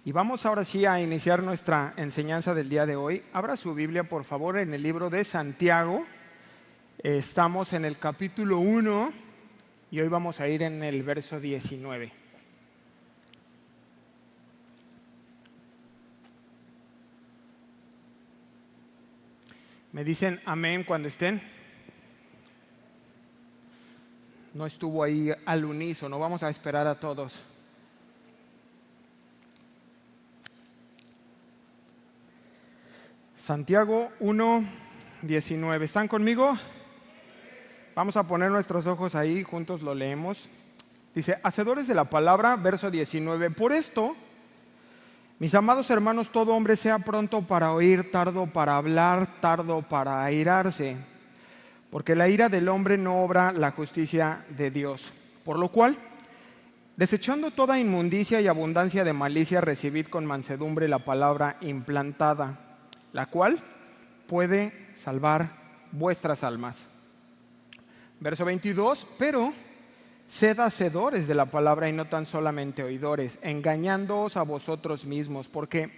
Y vamos ahora sí a iniciar nuestra enseñanza del día de hoy. Abra su Biblia, por favor, en el libro de Santiago. Estamos en el capítulo 1 y hoy vamos a ir en el verso 19. ¿Me dicen amén cuando estén? No estuvo ahí al unísono, vamos a esperar a todos. Santiago 1, 19. ¿Están conmigo? Vamos a poner nuestros ojos ahí, juntos lo leemos. Dice, hacedores de la palabra, verso 19. Por esto, mis amados hermanos, todo hombre sea pronto para oír, tardo para hablar, tardo para airarse, porque la ira del hombre no obra la justicia de Dios. Por lo cual, desechando toda inmundicia y abundancia de malicia, recibid con mansedumbre la palabra implantada, la cual puede salvar vuestras almas. Verso 22, pero sed hacedores de la palabra y no tan solamente oidores, engañándoos a vosotros mismos, porque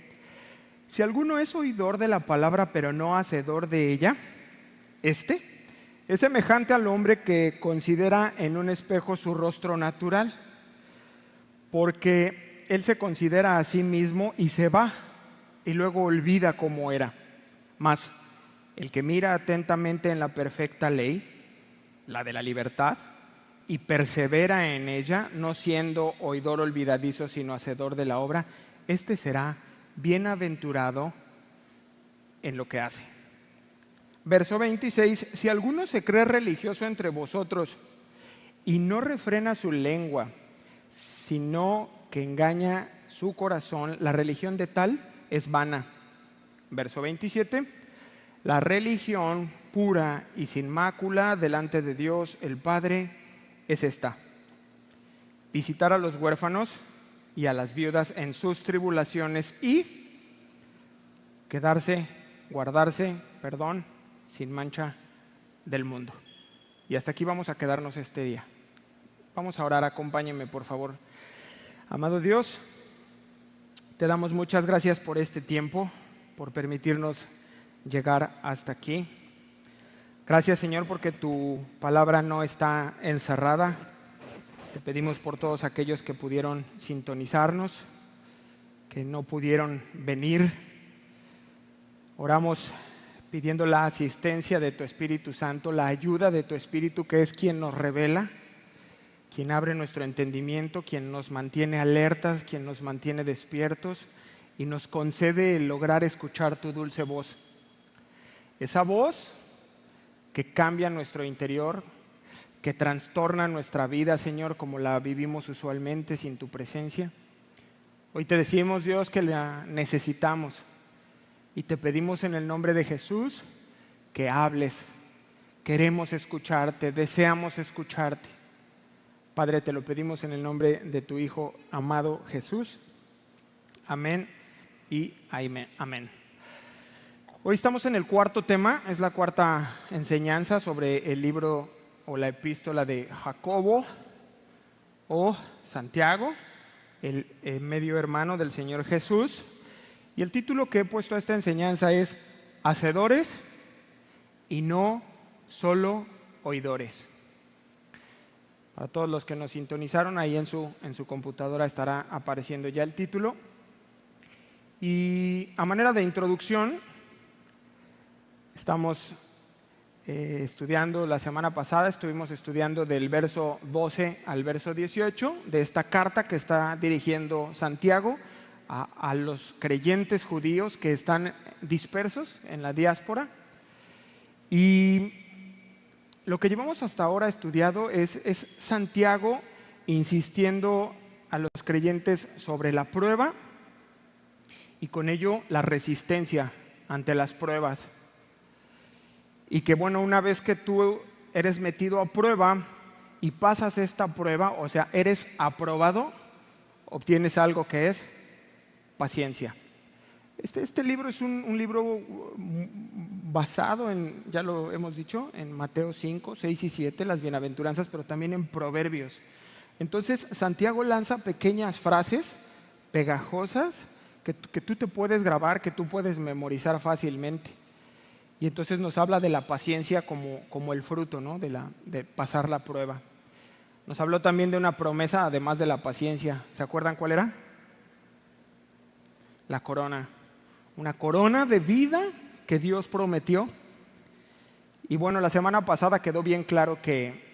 si alguno es oidor de la palabra pero no hacedor de ella, este es semejante al hombre que considera en un espejo su rostro natural, porque él se considera a sí mismo y se va y luego olvida cómo era. Mas el que mira atentamente en la perfecta ley, la de la libertad, y persevera en ella, no siendo oidor olvidadizo, sino hacedor de la obra, este será bienaventurado en lo que hace. Verso 26, si alguno se cree religioso entre vosotros y no refrena su lengua, sino que engaña su corazón, la religión de tal es vana. Verso 27, la religión pura y sin mácula delante de Dios el Padre es esta: visitar a los huérfanos y a las viudas en sus tribulaciones y guardarse, sin mancha del mundo. Y hasta aquí vamos a quedarnos este día. Vamos a orar, acompáñenme por favor. Amado Dios, te damos muchas gracias por este tiempo, por permitirnos llegar hasta aquí. Gracias, Señor, porque tu palabra no está encerrada. Te pedimos por todos aquellos que pudieron sintonizarnos, que no pudieron venir. Oramos pidiendo la asistencia de tu Espíritu Santo, la ayuda de tu Espíritu, que es quien nos revela, quien abre nuestro entendimiento, quien nos mantiene alertas, quien nos mantiene despiertos y nos concede el lograr escuchar tu dulce voz. Esa voz que cambia nuestro interior, que trastorna nuestra vida, Señor, como la vivimos usualmente sin tu presencia. Hoy te decimos, Dios, que la necesitamos y te pedimos en el nombre de Jesús que hables. Queremos escucharte, deseamos escucharte. Padre, te lo pedimos en el nombre de tu Hijo amado Jesús. Amén y amén. Hoy estamos en el cuarto tema, es la cuarta enseñanza sobre el libro o la epístola de Jacobo o Santiago, el medio hermano del Señor Jesús. Y el título que he puesto a esta enseñanza es Hacedores y no solo oidores. Para todos los que nos sintonizaron, ahí en su computadora estará apareciendo ya el título. Y a manera de introducción, estamos estudiando, la semana pasada estuvimos estudiando del verso 12 al verso 18 de esta carta que está dirigiendo Santiago a los creyentes judíos que están dispersos en la diáspora. Y lo que llevamos hasta ahora estudiado es Santiago insistiendo a los creyentes sobre la prueba y con ello la resistencia ante las pruebas. Y que bueno, una vez que tú eres metido a prueba y pasas esta prueba, o sea, eres aprobado, obtienes algo que es paciencia. Este libro es un libro basado en, ya lo hemos dicho, en Mateo 5, 6 y 7, las bienaventuranzas, pero también en Proverbios. Entonces, Santiago lanza pequeñas frases pegajosas que tú te puedes grabar, que tú puedes memorizar fácilmente. Y entonces nos habla de la paciencia como el fruto, ¿no? De pasar la prueba. Nos habló también de una promesa, además de la paciencia. ¿Se acuerdan cuál era? La corona. Una corona de vida que Dios prometió. Y bueno, la semana pasada quedó bien claro que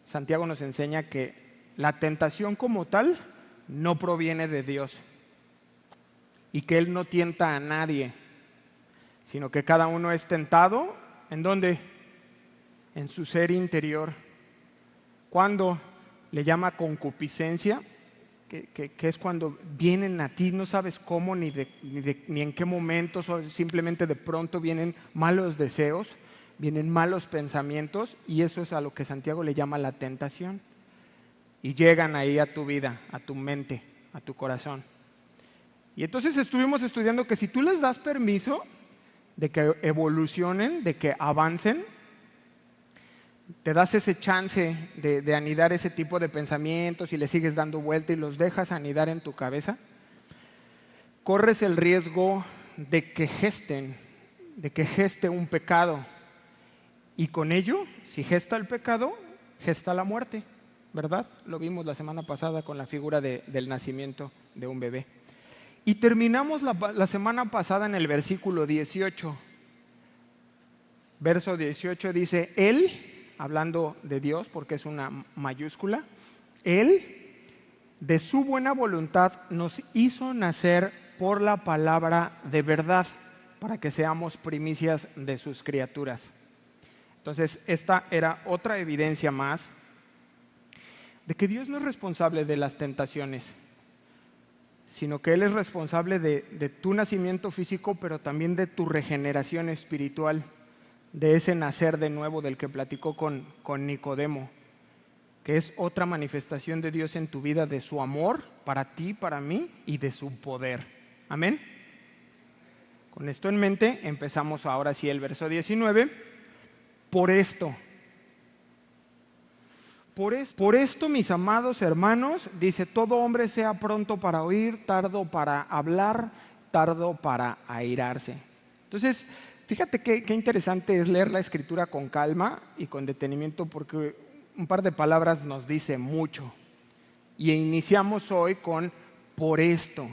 Santiago nos enseña que la tentación como tal no proviene de Dios y que Él no tienta a nadie, sino que cada uno es tentado, ¿en dónde? En su ser interior. Cuando le llama concupiscencia, que es cuando vienen a ti, no sabes cómo ni en qué momentos, o simplemente de pronto vienen malos deseos, vienen malos pensamientos, y eso es a lo que Santiago le llama la tentación. Y llegan ahí a tu vida, a tu mente, a tu corazón. Y entonces estuvimos estudiando que si tú les das permiso de que evolucionen, de que avancen, te das ese chance de anidar ese tipo de pensamientos y le sigues dando vuelta y los dejas anidar en tu cabeza, corres el riesgo de que geste un pecado. Y con ello, si gesta el pecado, gesta la muerte, ¿verdad? Lo vimos la semana pasada con la figura del nacimiento de un bebé. Y terminamos la semana pasada en el versículo 18. Verso 18 dice, Él, hablando de Dios porque es una mayúscula, Él de su buena voluntad nos hizo nacer por la palabra de verdad para que seamos primicias de sus criaturas. Entonces, esta era otra evidencia más de que Dios no es responsable de las tentaciones, sino que Él es responsable de tu nacimiento físico, pero también de tu regeneración espiritual, de ese nacer de nuevo del que platicó con Nicodemo, que es otra manifestación de Dios en tu vida, de su amor para ti, para mí, y de su poder. Amén. Con esto en mente, empezamos ahora sí el verso 19. Por esto, mis amados hermanos, dice, todo hombre sea pronto para oír, tardo para hablar, tardo para airarse. Entonces, fíjate qué interesante es leer la Escritura con calma y con detenimiento, porque un par de palabras nos dice mucho. Y iniciamos hoy con por esto.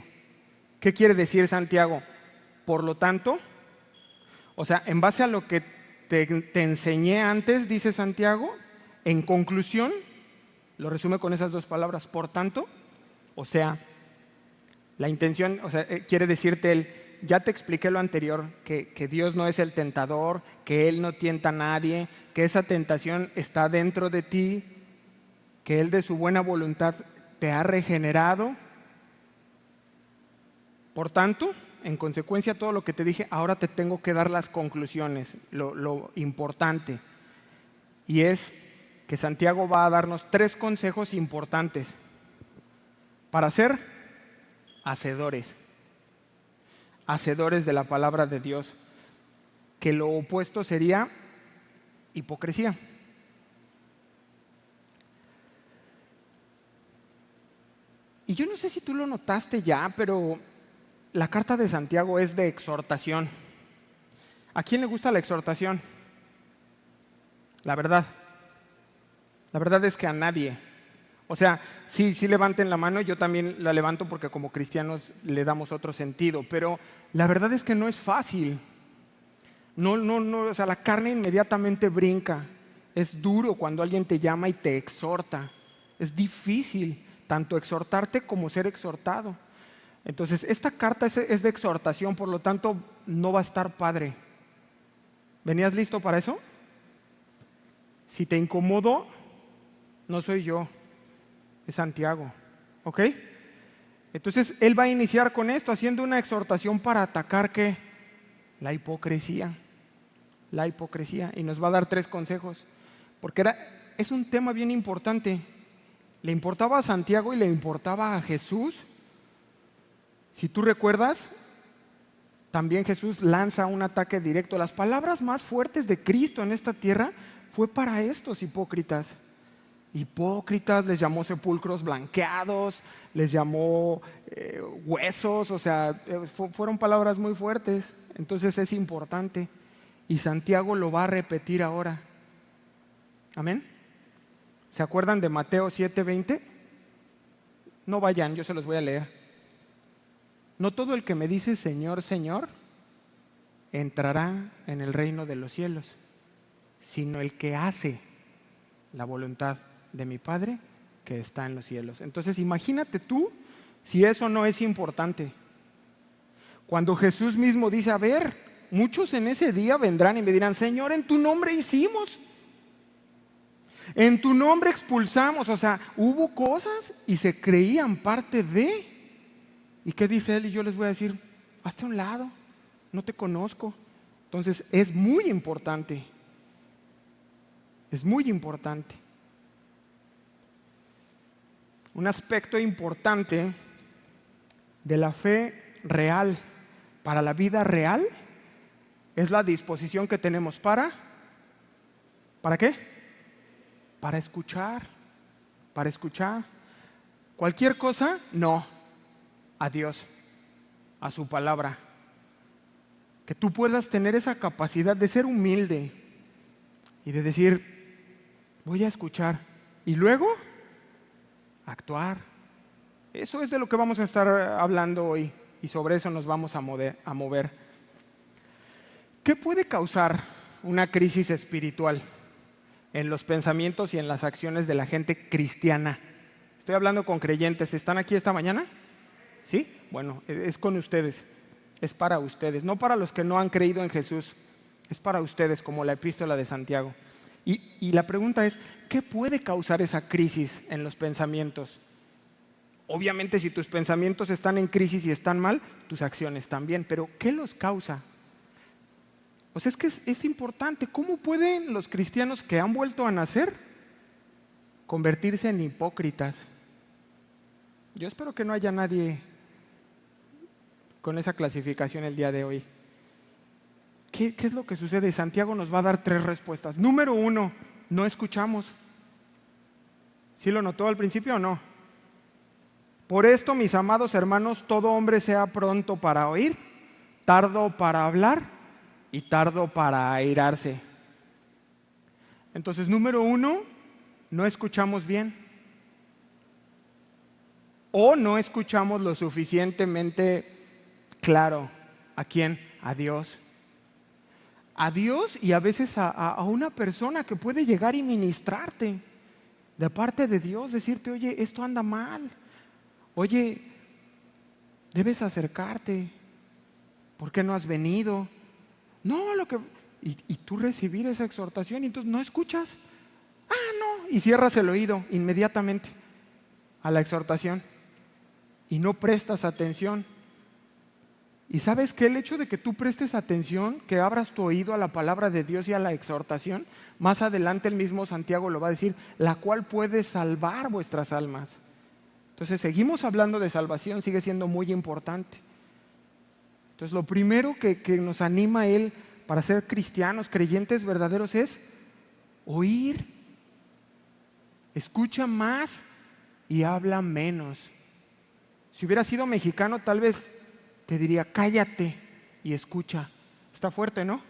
¿Qué quiere decir Santiago? Por lo tanto, o sea, en base a lo que te enseñé antes, dice Santiago, en conclusión, lo resume con esas dos palabras, por tanto, o sea, la intención, o sea, quiere decirte él, ya te expliqué lo anterior, que Dios no es el tentador, que Él no tienta a nadie, que esa tentación está dentro de ti, que Él de su buena voluntad te ha regenerado. Por tanto, en consecuencia de todo lo que te dije, ahora te tengo que dar las conclusiones, lo importante. Y es que Santiago va a darnos 3 consejos importantes para ser hacedores de la palabra de Dios, que lo opuesto sería hipocresía. Y yo no sé si tú lo notaste ya, pero la carta de Santiago es de exhortación. ¿A quién le gusta la exhortación? La verdad es que a nadie. O sea, sí levanten la mano, yo también la levanto porque como cristianos le damos otro sentido, pero la verdad es que no es fácil. No, o sea, la carne inmediatamente brinca. Es duro cuando alguien te llama y te exhorta. Es difícil tanto exhortarte como ser exhortado. Entonces, esta carta es de exhortación, por lo tanto, no va a estar padre. ¿Venías listo para eso? Si te incomodo, no soy yo, es Santiago, ¿ok? Entonces, él va a iniciar con esto, haciendo una exhortación para atacar, ¿qué? La hipocresía, y nos va a dar 3 consejos, porque es un tema bien importante. Le importaba a Santiago y le importaba a Jesús. Si tú recuerdas, también Jesús lanza un ataque directo. Las palabras más fuertes de Cristo en esta tierra fue para estos hipócritas. hipócritas, les llamó sepulcros blanqueados, les llamó huesos, o sea, fueron palabras muy fuertes. Entonces es importante. Y Santiago lo va a repetir ahora. Amén. ¿Se acuerdan de Mateo 7:20? No vayan, yo se los voy a leer. No todo el que me dice Señor, Señor, entrará en el reino de los cielos, sino el que hace la voluntad de mi Padre que está en los cielos. Entonces imagínate tú si eso no es importante. Cuando Jesús mismo dice, a ver, muchos en ese día vendrán y me dirán, Señor, en tu nombre hicimos, en tu nombre expulsamos, o sea, hubo cosas y se creían parte de. ¿Y qué dice él? Y yo les voy a decir, hazte a un lado, no te conozco. Entonces es muy importante, es muy importante. Un aspecto importante de la fe real para la vida real es la disposición que tenemos ¿para qué? Para escuchar, para escuchar. Cualquier cosa, no, a Dios, a su palabra. Que tú puedas tener esa capacidad de ser humilde y de decir, voy a escuchar y luego actuar. Eso es de lo que vamos a estar hablando hoy y sobre eso nos vamos a mover. ¿Qué puede causar una crisis espiritual en los pensamientos y en las acciones de la gente cristiana? Estoy hablando con creyentes. ¿Están aquí esta mañana? ¿Sí? Bueno, es con ustedes. Es para ustedes, no para los que no han creído en Jesús. Es para ustedes, como la epístola de Santiago. Y la pregunta es, ¿qué puede causar esa crisis en los pensamientos? Obviamente, si tus pensamientos están en crisis y están mal, tus acciones también. Pero, ¿qué los causa? O sea, es que es importante. ¿Cómo pueden los cristianos que han vuelto a nacer convertirse en hipócritas? Yo espero que no haya nadie con esa clasificación el día de hoy. ¿Qué es lo que sucede? Santiago nos va a dar 3 respuestas. Número 1, no escuchamos. ¿Sí lo notó al principio o no? Por esto, mis amados hermanos, todo hombre sea pronto para oír, tardo para hablar y tardo para airarse. Entonces, número 1, no escuchamos bien. O no escuchamos lo suficientemente claro. ¿A quién? A Dios. A Dios y a veces a una persona que puede llegar y ministrarte de parte de Dios, decirte, oye, esto anda mal. Oye, debes acercarte. ¿Por qué no has venido? No, y tú recibir esa exhortación y entonces no escuchas. No, y cierras el oído inmediatamente a la exhortación y no prestas atención. ¿Y sabes qué? El hecho de que tú prestes atención, que abras tu oído a la palabra de Dios y a la exhortación, más adelante el mismo Santiago lo va a decir, la cual puede salvar vuestras almas. Entonces seguimos hablando de salvación, sigue siendo muy importante. Entonces lo primero que nos anima a él para ser cristianos, creyentes verdaderos es oír. Escucha más y habla menos. Si hubiera sido mexicano tal vez te diría, cállate y escucha. Está fuerte, ¿no?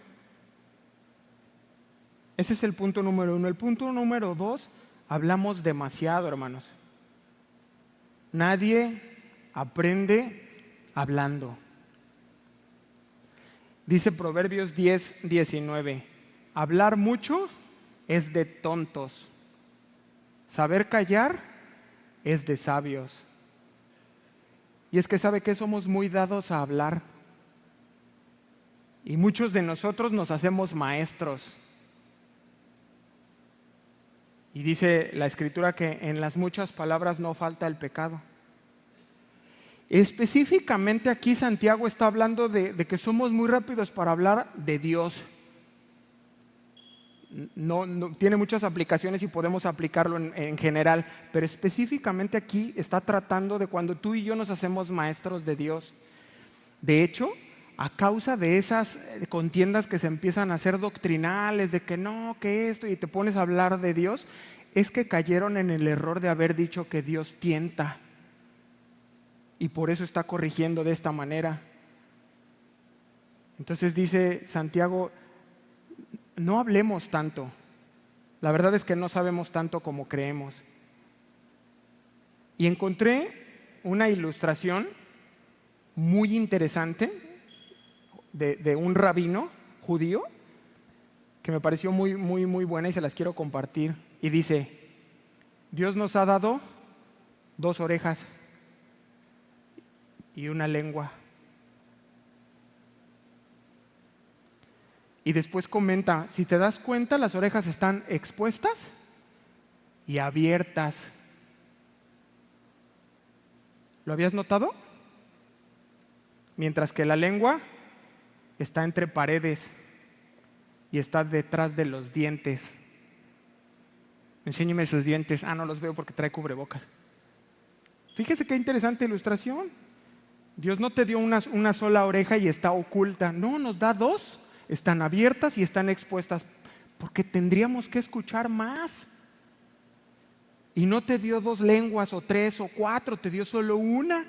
Ese es el punto número 1. El punto número 2, hablamos demasiado, hermanos. Nadie aprende hablando. Dice Proverbios 10:19, hablar mucho es de tontos, saber callar es de sabios. Y es que sabe que somos muy dados a hablar. Y muchos de nosotros nos hacemos maestros. Y dice la Escritura que en las muchas palabras no falta el pecado. Específicamente aquí Santiago está hablando de que somos muy rápidos para hablar de Dios. No, tiene muchas aplicaciones y podemos aplicarlo en general, pero específicamente aquí está tratando de cuando tú y yo nos hacemos maestros de Dios. De hecho, a causa de esas contiendas que se empiezan a hacer doctrinales, de que no, que esto, y te pones a hablar de Dios, es que cayeron en el error de haber dicho que Dios tienta y por eso está corrigiendo de esta manera. Entonces dice Santiago, no hablemos tanto. La verdad es que no sabemos tanto como creemos. Y encontré una ilustración muy interesante de un rabino judío que me pareció muy, muy, muy buena y se las quiero compartir. Y dice, Dios nos ha dado 2 orejas y una lengua. Y después comenta, si te das cuenta, las orejas están expuestas y abiertas. ¿Lo habías notado? Mientras que la lengua está entre paredes y está detrás de los dientes. Enséñeme sus dientes. No los veo porque trae cubrebocas. Fíjese qué interesante ilustración. Dios no te dio una sola oreja y está oculta. No, nos da 2. Están abiertas y están expuestas porque tendríamos que escuchar más. Y no te dio 2 lenguas o 3 o 4, te dio solo una.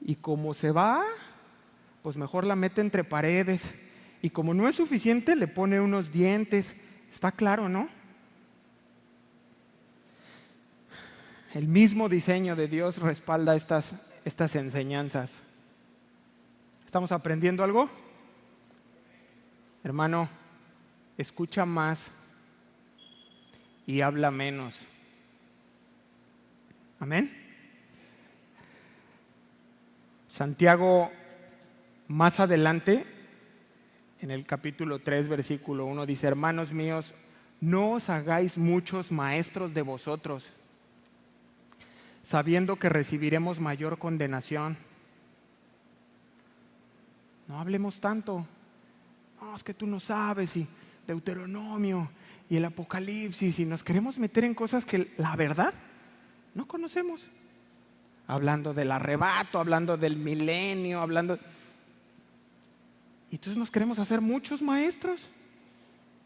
Y como se va, pues mejor la mete entre paredes. Y como no es suficiente, le pone unos dientes. Está claro, ¿no? El mismo diseño de Dios respalda estas enseñanzas. ¿Estamos aprendiendo algo? Hermano, escucha más y habla menos. Amén. Santiago, más adelante, en el capítulo 3, versículo 1, dice, hermanos míos, no os hagáis muchos maestros de vosotros, sabiendo que recibiremos mayor condenación. No hablemos tanto. No, es que tú no sabes, y Deuteronomio y el Apocalipsis, y nos queremos meter en cosas que la verdad no conocemos. Hablando del arrebato, hablando del milenio, y entonces nos queremos hacer muchos maestros.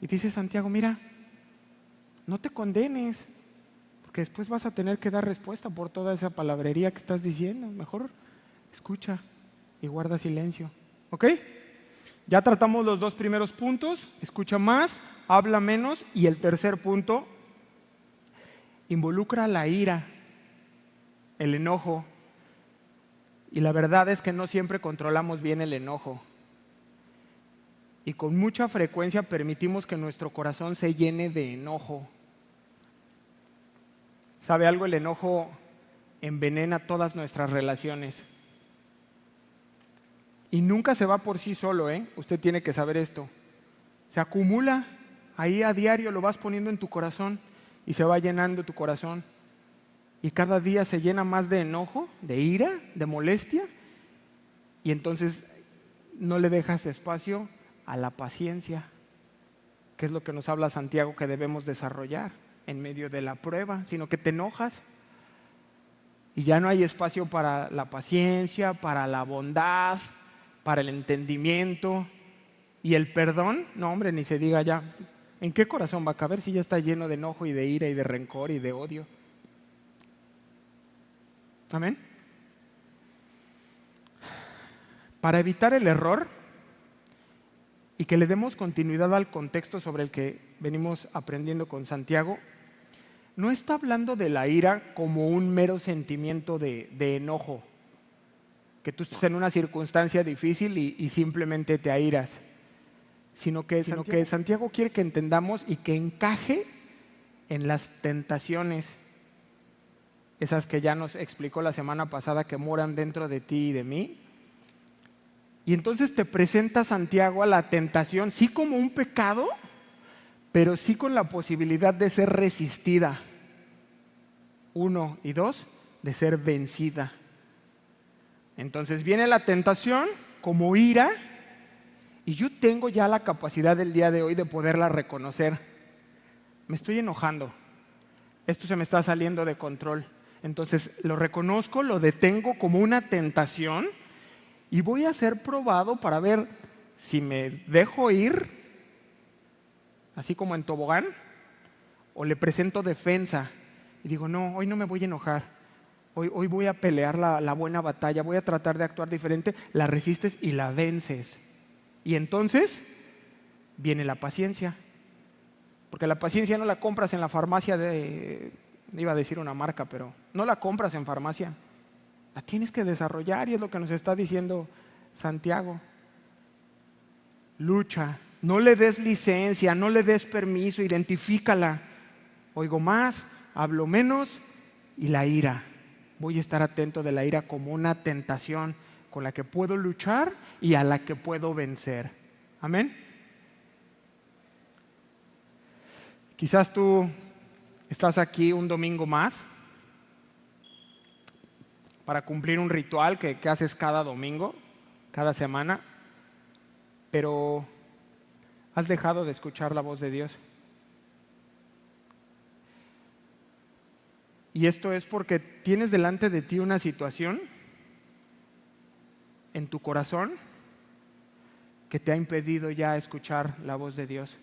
Y dice Santiago, mira, no te condenes, porque después vas a tener que dar respuesta por toda esa palabrería que estás diciendo. Mejor escucha y guarda silencio. ¿Ok? Ya tratamos los 2 primeros puntos, escucha más, habla menos, y el tercer punto, involucra la ira, el enojo. Y la verdad es que no siempre controlamos bien el enojo. Y con mucha frecuencia permitimos que nuestro corazón se llene de enojo. ¿Sabe algo? El enojo envenena todas nuestras relaciones. Y nunca se va por sí solo, ¿eh? Usted tiene que saber esto. Se acumula ahí a diario, lo vas poniendo en tu corazón y se va llenando tu corazón. Y cada día se llena más de enojo, de ira, de molestia. Y entonces no le dejas espacio a la paciencia, que es lo que nos habla Santiago que debemos desarrollar en medio de la prueba, sino que te enojas. Y ya no hay espacio para la paciencia, para la bondad, para el entendimiento y el perdón. No, hombre, ni se diga ya. ¿En qué corazón va a caber si ya está lleno de enojo y de ira y de rencor y de odio? Amén. Para evitar el error y que le demos continuidad al contexto sobre el que venimos aprendiendo con Santiago, no está hablando de la ira como un mero sentimiento de enojo, que tú estés en una circunstancia difícil y simplemente te airas, sino que Santiago quiere que entendamos y que encaje en las tentaciones, esas que ya nos explicó la semana pasada, que moran dentro de ti y de mí. Y entonces te presenta Santiago a la tentación, sí como un pecado, pero sí con la posibilidad de ser resistida. 1 y 2, de ser vencida. Entonces viene la tentación como ira, y yo tengo ya la capacidad del día de hoy de poderla reconocer. Me estoy enojando, esto se me está saliendo de control. Entonces lo reconozco, lo detengo como una tentación y voy a ser probado para ver si me dejo ir, así como en tobogán, o le presento defensa y digo, no, hoy no me voy a enojar, hoy voy a pelear la buena batalla, voy a tratar de actuar diferente, la resistes y la vences. Y entonces viene la paciencia, porque la paciencia no la compras en la farmacia iba a decir una marca, pero no la compras en farmacia, la tienes que desarrollar, y es lo que nos está diciendo Santiago. Lucha, no le des licencia, no le des permiso, identifícala. Oigo más, hablo menos, y la ira. Voy a estar atento de la ira como una tentación con la que puedo luchar y a la que puedo vencer. Amén. Quizás tú estás aquí un domingo más para cumplir un ritual que haces cada domingo, cada semana, pero has dejado de escuchar la voz de Dios. Y esto es porque tienes delante de ti una situación en tu corazón que te ha impedido ya escuchar la voz de Dios.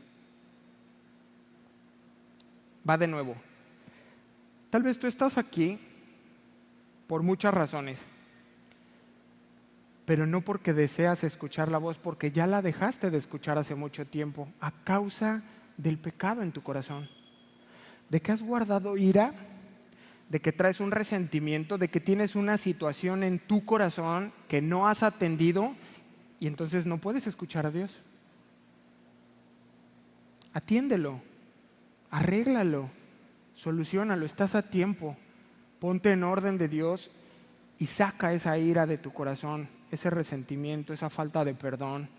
Va de nuevo. Tal vez tú estás aquí por muchas razones, pero no porque deseas escuchar la voz, porque ya la dejaste de escuchar hace mucho tiempo, a causa del pecado en tu corazón, de que has guardado ira, de que traes un resentimiento, de que tienes una situación en tu corazón que no has atendido, y entonces no puedes escuchar a Dios. Atiéndelo, arréglalo, soluciónalo, estás a tiempo. Ponte en orden de Dios y saca esa ira de tu corazón, ese resentimiento, esa falta de perdón,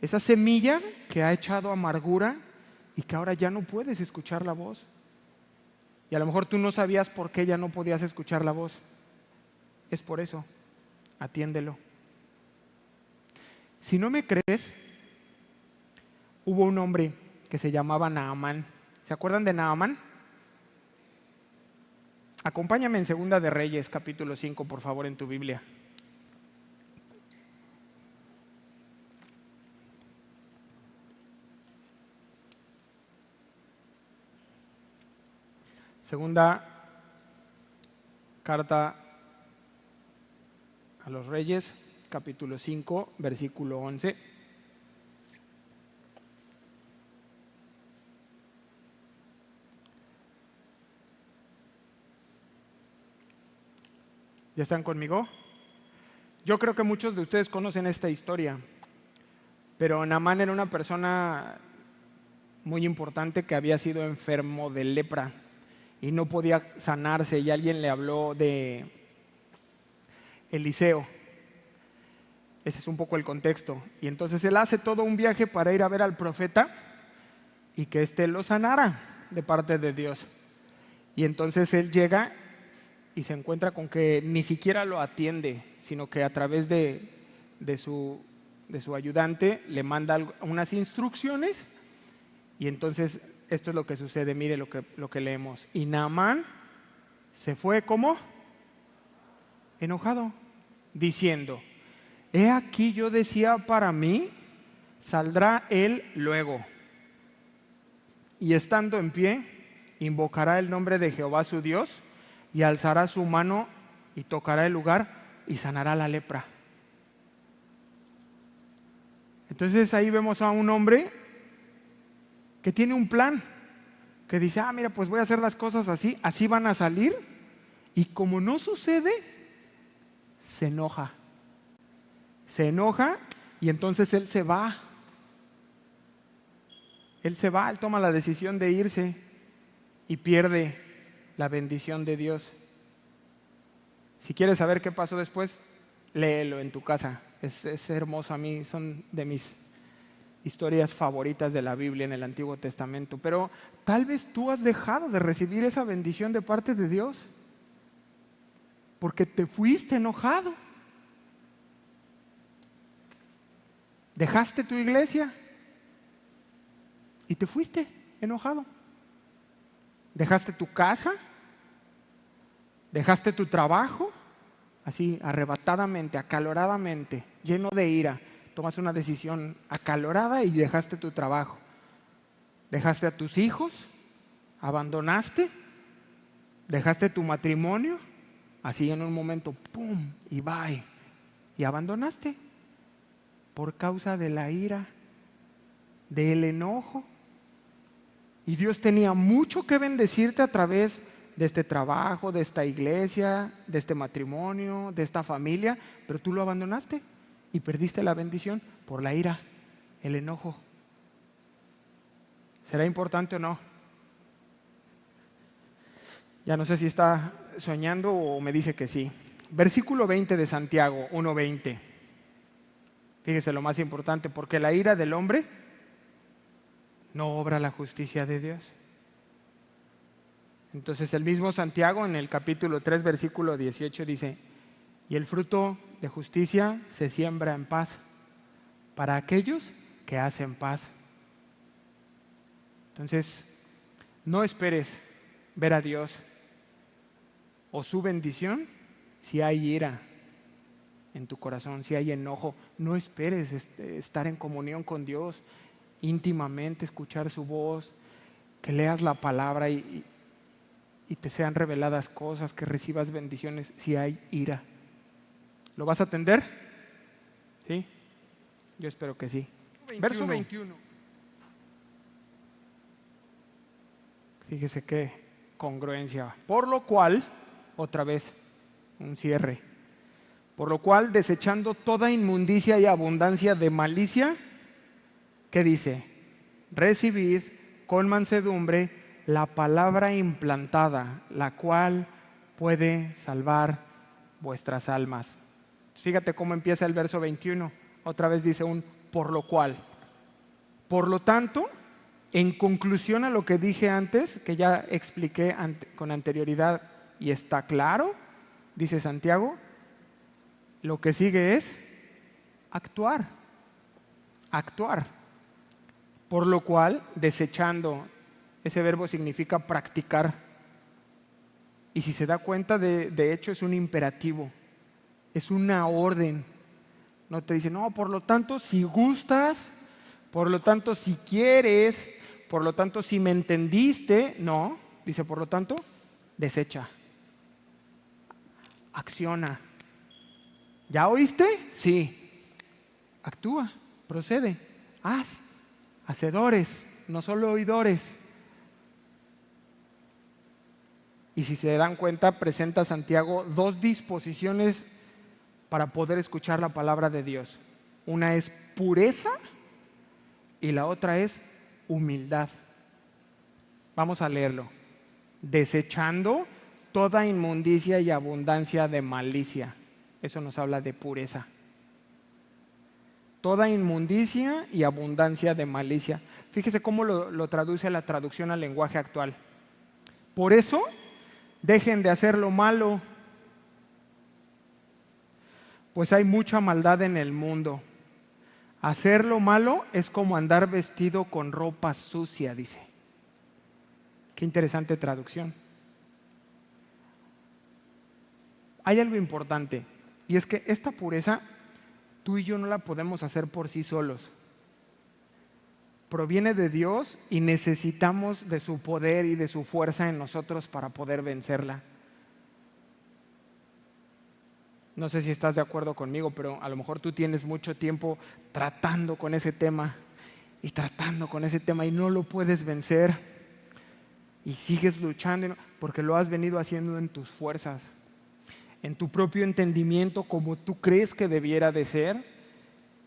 esa semilla que ha echado amargura y que ahora ya no puedes escuchar la voz. Y a lo mejor tú no sabías por qué ya no podías escuchar la voz. Es por eso, atiéndelo. Si no me crees, hubo un hombre que se llamaba Naamán. ¿Se acuerdan de Naamán? Acompáñame en Segunda de Reyes, capítulo 5, por favor, en tu Biblia. Segunda carta a los Reyes, capítulo 5, versículo 11. ¿Ya están conmigo? Yo creo que muchos de ustedes conocen esta historia, pero Naamán era una persona muy importante que había sido enfermo de lepra y no podía sanarse, y alguien le habló de Eliseo. Ese es un poco el contexto. Y entonces él hace todo un viaje para ir a ver al profeta y que éste lo sanara de parte de Dios. Y entonces él llega y se encuentra con que ni siquiera lo atiende, sino que a través de su ayudante le manda unas instrucciones, y entonces esto es lo que sucede. Mire lo que leemos. Y Naamán se fue, ¿cómo? Enojado, diciendo: he aquí, yo decía para mí, saldrá él luego, y estando en pie, invocará el nombre de Jehová su Dios, y alzará su mano y tocará el lugar y sanará la lepra. Entonces ahí vemos a un hombre que tiene un plan, que dice: mira, pues voy a hacer las cosas así, así van a salir. Y como no sucede, se enoja. Se enoja, y entonces él se va. Él toma la decisión de irse y pierde la bendición de Dios. Si quieres saber qué pasó después, léelo en tu casa. Es hermoso. A mí son de mis historias favoritas de la Biblia en el Antiguo Testamento. Pero tal vez tú has dejado de recibir esa bendición de parte de Dios porque te fuiste enojado. Dejaste tu iglesia y te fuiste enojado. Dejaste tu casa, dejaste tu trabajo, así arrebatadamente, acaloradamente, lleno de ira. Tomas una decisión acalorada y dejaste tu trabajo. Dejaste a tus hijos abandonaste, dejaste tu matrimonio, así en un momento, ¡pum! Y bye. Y abandonaste por causa de la ira, del enojo. Y Dios tenía mucho que bendecirte a través de este trabajo, de esta iglesia, de este matrimonio, de esta familia, pero tú lo abandonaste y perdiste la bendición por la ira, el enojo. ¿Será importante o no? Ya no sé si está soñando o me dice que sí. Versículo 20 de Santiago 1:20. Fíjese lo más importante, porque la ira del hombre no obra la justicia de Dios. Entonces el mismo Santiago en el capítulo 3, versículo 18 dice: y el fruto de justicia se siembra en paz para aquellos que hacen paz. Entonces, no esperes ver a Dios o su bendición si hay ira en tu corazón, si hay enojo. No esperes estar en comunión con Dios íntimamente, escuchar su voz, que leas la palabra y te sean reveladas cosas, que recibas bendiciones si hay ira. ¿Lo vas a atender? ¿Sí? Yo espero que sí. Verso 21. Fíjese qué congruencia. Por lo cual, otra vez, un cierre. Por lo cual, desechando toda inmundicia y abundancia de malicia, ¿qué dice? Recibid con mansedumbre la palabra implantada, la cual puede salvar vuestras almas. Fíjate cómo empieza el verso 21. Otra vez dice un por lo cual. Por lo tanto, en conclusión a lo que dije antes, que ya expliqué con anterioridad y está claro, dice Santiago, lo que sigue es actuar. Actuar. Por lo cual, desechando, ese verbo significa practicar. Y si se da cuenta, de hecho es un imperativo, es una orden. No te dice, no, por lo tanto, si gustas, por lo tanto, si quieres, por lo tanto, si me entendiste. No, dice, por lo tanto, desecha, acciona. ¿Ya oíste? Sí. Actúa, procede, haz. Hacedores, no solo oidores. Y si se dan cuenta, presenta Santiago dos disposiciones para poder escuchar la palabra de Dios. Una es pureza y la otra es humildad. Vamos a leerlo. Desechando toda inmundicia y abundancia de malicia. Eso nos habla de pureza. Toda inmundicia y abundancia de malicia. Fíjese cómo lo traduce la traducción al lenguaje actual. Por eso, dejen de hacer lo malo, pues hay mucha maldad en el mundo. Hacer lo malo es como andar vestido con ropa sucia, dice. Qué interesante traducción. Hay algo importante, y es que esta pureza tú y yo no la podemos hacer por sí solos. Proviene de Dios y necesitamos de su poder y de su fuerza en nosotros para poder vencerla. No sé si estás de acuerdo conmigo, pero a lo mejor tú tienes mucho tiempo tratando con ese tema y tratando con ese tema y no lo puedes vencer y sigues luchando porque lo has venido haciendo en tus fuerzas, en tu propio entendimiento como tú crees que debiera de ser,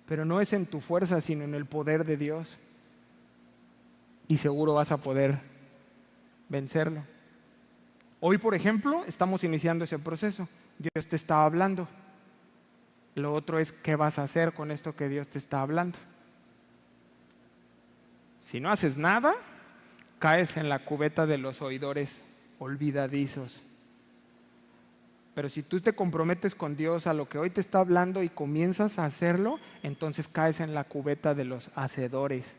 pero no es en tu fuerza sino en el poder de Dios y seguro vas a poder vencerlo. Hoy, por ejemplo, estamos iniciando ese proceso. Dios te está hablando. Lo otro es qué vas a hacer con esto que Dios te está hablando. Si no haces nada, caes en la cubeta de los oidores olvidadizos. Pero si tú te comprometes con Dios a lo que hoy te está hablando y comienzas a hacerlo, entonces caes en la cubeta de los hacedores,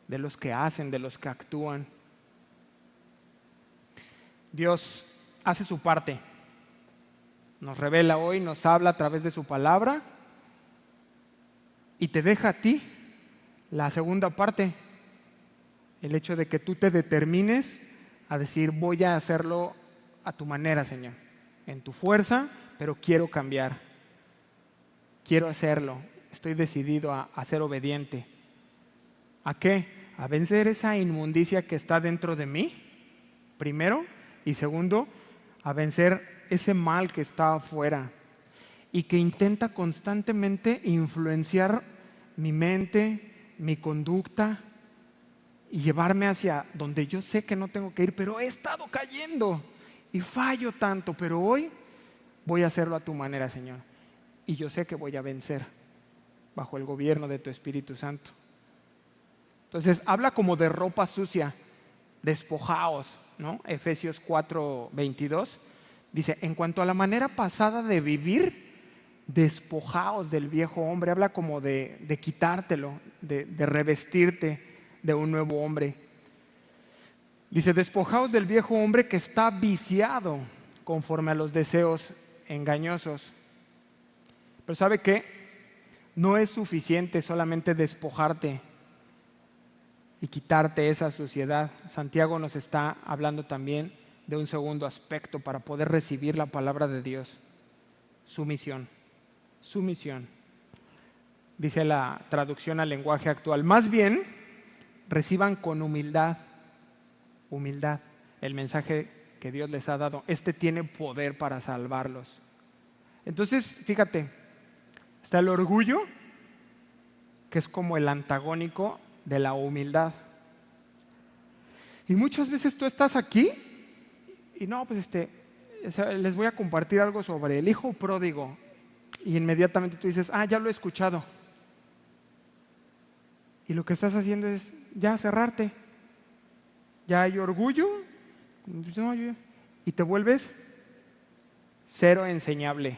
de los que hacen, de los que actúan. Dios hace su parte. Nos revela hoy, nos habla a través de su palabra y te deja a ti la segunda parte, el hecho de que tú te determines a decir, voy a hacerlo a tu manera, Señor, en tu fuerza, pero quiero cambiar, quiero hacerlo, estoy decidido a ser obediente. ¿A qué? A vencer esa inmundicia que está dentro de mí, primero, y segundo, a vencer ese mal que está afuera y que intenta constantemente influenciar mi mente, mi conducta y llevarme hacia donde yo sé que no tengo que ir, pero he estado cayendo y fallo tanto, pero hoy voy a hacerlo a tu manera, Señor. Y yo sé que voy a vencer bajo el gobierno de tu Espíritu Santo. Entonces, habla como de ropa sucia, despojaos, ¿no? Efesios 4:22 dice, en cuanto a la manera pasada de vivir, despojaos del viejo hombre. Habla como de quitártelo, de revestirte de un nuevo hombre. Dice, despojaos del viejo hombre que está viciado conforme a los deseos engañosos. Pero ¿sabe qué? No es suficiente solamente despojarte y quitarte esa suciedad. Santiago nos está hablando también de un segundo aspecto para poder recibir la palabra de Dios. Sumisión. Sumisión. Dice la traducción al lenguaje actual. Más bien, reciban con humildad. Humildad. El mensaje que Dios les ha dado. Este tiene poder para salvarlos. Entonces, fíjate, está el orgullo, que es como el antagónico de la humildad. Y muchas veces tú estás aquí y no, pues les voy a compartir algo sobre el hijo pródigo. Y inmediatamente tú dices, ya lo he escuchado. Y lo que estás haciendo es ya cerrarte. Ya hay orgullo. Y te vuelves cero enseñable.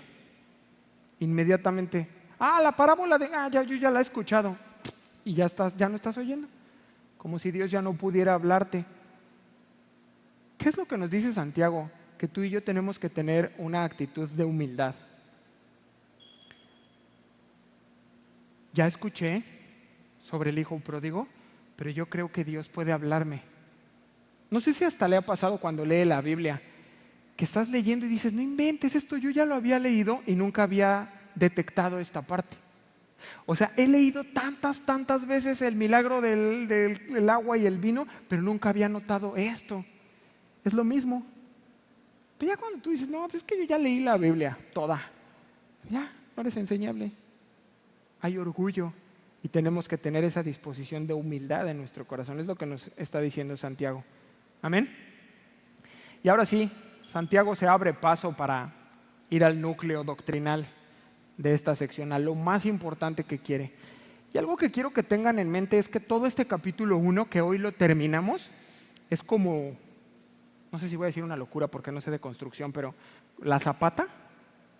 Inmediatamente, la parábola de, yo ya la he escuchado. Y ya no estás oyendo. Como si Dios ya no pudiera hablarte. ¿Qué es lo que nos dice Santiago? Que tú y yo tenemos que tener una actitud de humildad. Ya escuché sobre el hijo pródigo, pero yo creo que Dios puede hablarme. No sé si hasta le ha pasado cuando lee la Biblia, que estás leyendo y dices, no inventes, esto yo ya lo había leído y nunca había detectado esta parte. O sea, he leído tantas veces el milagro del agua y el vino, pero nunca había notado esto. Es lo mismo. Pero ya cuando tú dices, no, pues es que yo ya leí la Biblia toda, ya, no eres enseñable. Hay orgullo y tenemos que tener esa disposición de humildad en nuestro corazón. Es lo que nos está diciendo Santiago. Amén. Y ahora sí, Santiago se abre paso para ir al núcleo doctrinal de esta sección, a lo más importante que quiere. Y algo que quiero que tengan en mente es que todo este capítulo 1, que hoy lo terminamos, es como, no sé si voy a decir una locura porque no sé de construcción, pero la zapata,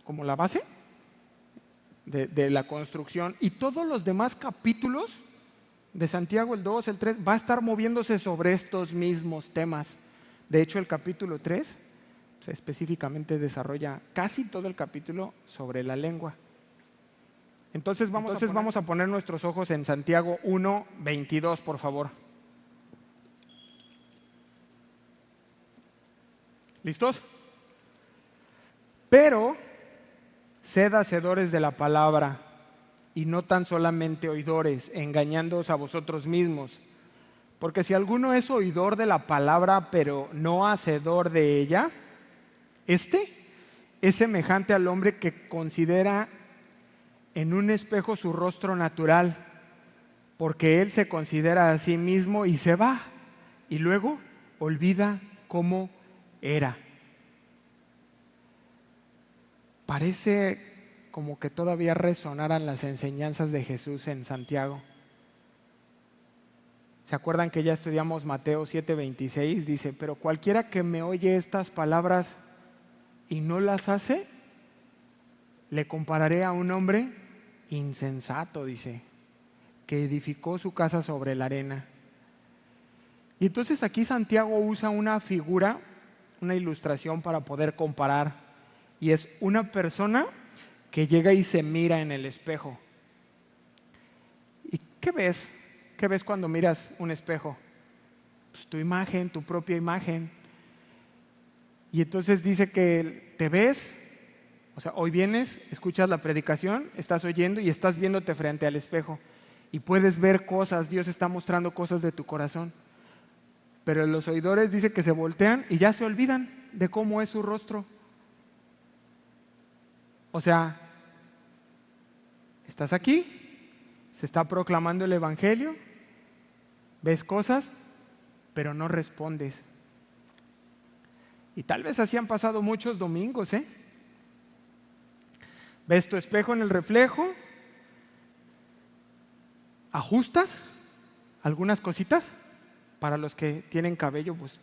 como la base de la construcción, y todos los demás capítulos de Santiago, el 2, el 3, va a estar moviéndose sobre estos mismos temas. De hecho, el capítulo 3 específicamente desarrolla casi todo el capítulo sobre la lengua. Entonces vamos a poner nuestros ojos en Santiago 1:22, por favor. ¿Listos? Pero sed hacedores de la palabra y no tan solamente oidores, engañándoos a vosotros mismos. Porque si alguno es oidor de la palabra, pero no hacedor de ella, este es semejante al hombre que considera en un espejo su rostro natural, porque él se considera a sí mismo y se va, y luego olvida cómo era. Parece como que todavía resonaran las enseñanzas de Jesús en Santiago. ¿Se acuerdan que ya estudiamos Mateo 7:26? Dice, pero cualquiera que me oye estas palabras y no las hace, le compararé a un hombre insensato, dice, que edificó su casa sobre la arena. Y entonces aquí Santiago usa una figura, una ilustración para poder comparar, y es una persona que llega y se mira en el espejo. ¿Y qué ves? ¿Qué ves cuando miras un espejo? Pues tu imagen, tu propia imagen. Y entonces dice que te ves, o sea, hoy vienes, escuchas la predicación, estás oyendo y estás viéndote frente al espejo. Y puedes ver cosas, Dios está mostrando cosas de tu corazón. Pero los oidores dice que se voltean y ya se olvidan de cómo es su rostro. O sea, estás aquí, se está proclamando el Evangelio, ves cosas, pero no respondes. Y tal vez así han pasado muchos domingos, ¿eh? Ves tu espejo en el reflejo, ajustas algunas cositas. Para los que tienen cabello, pues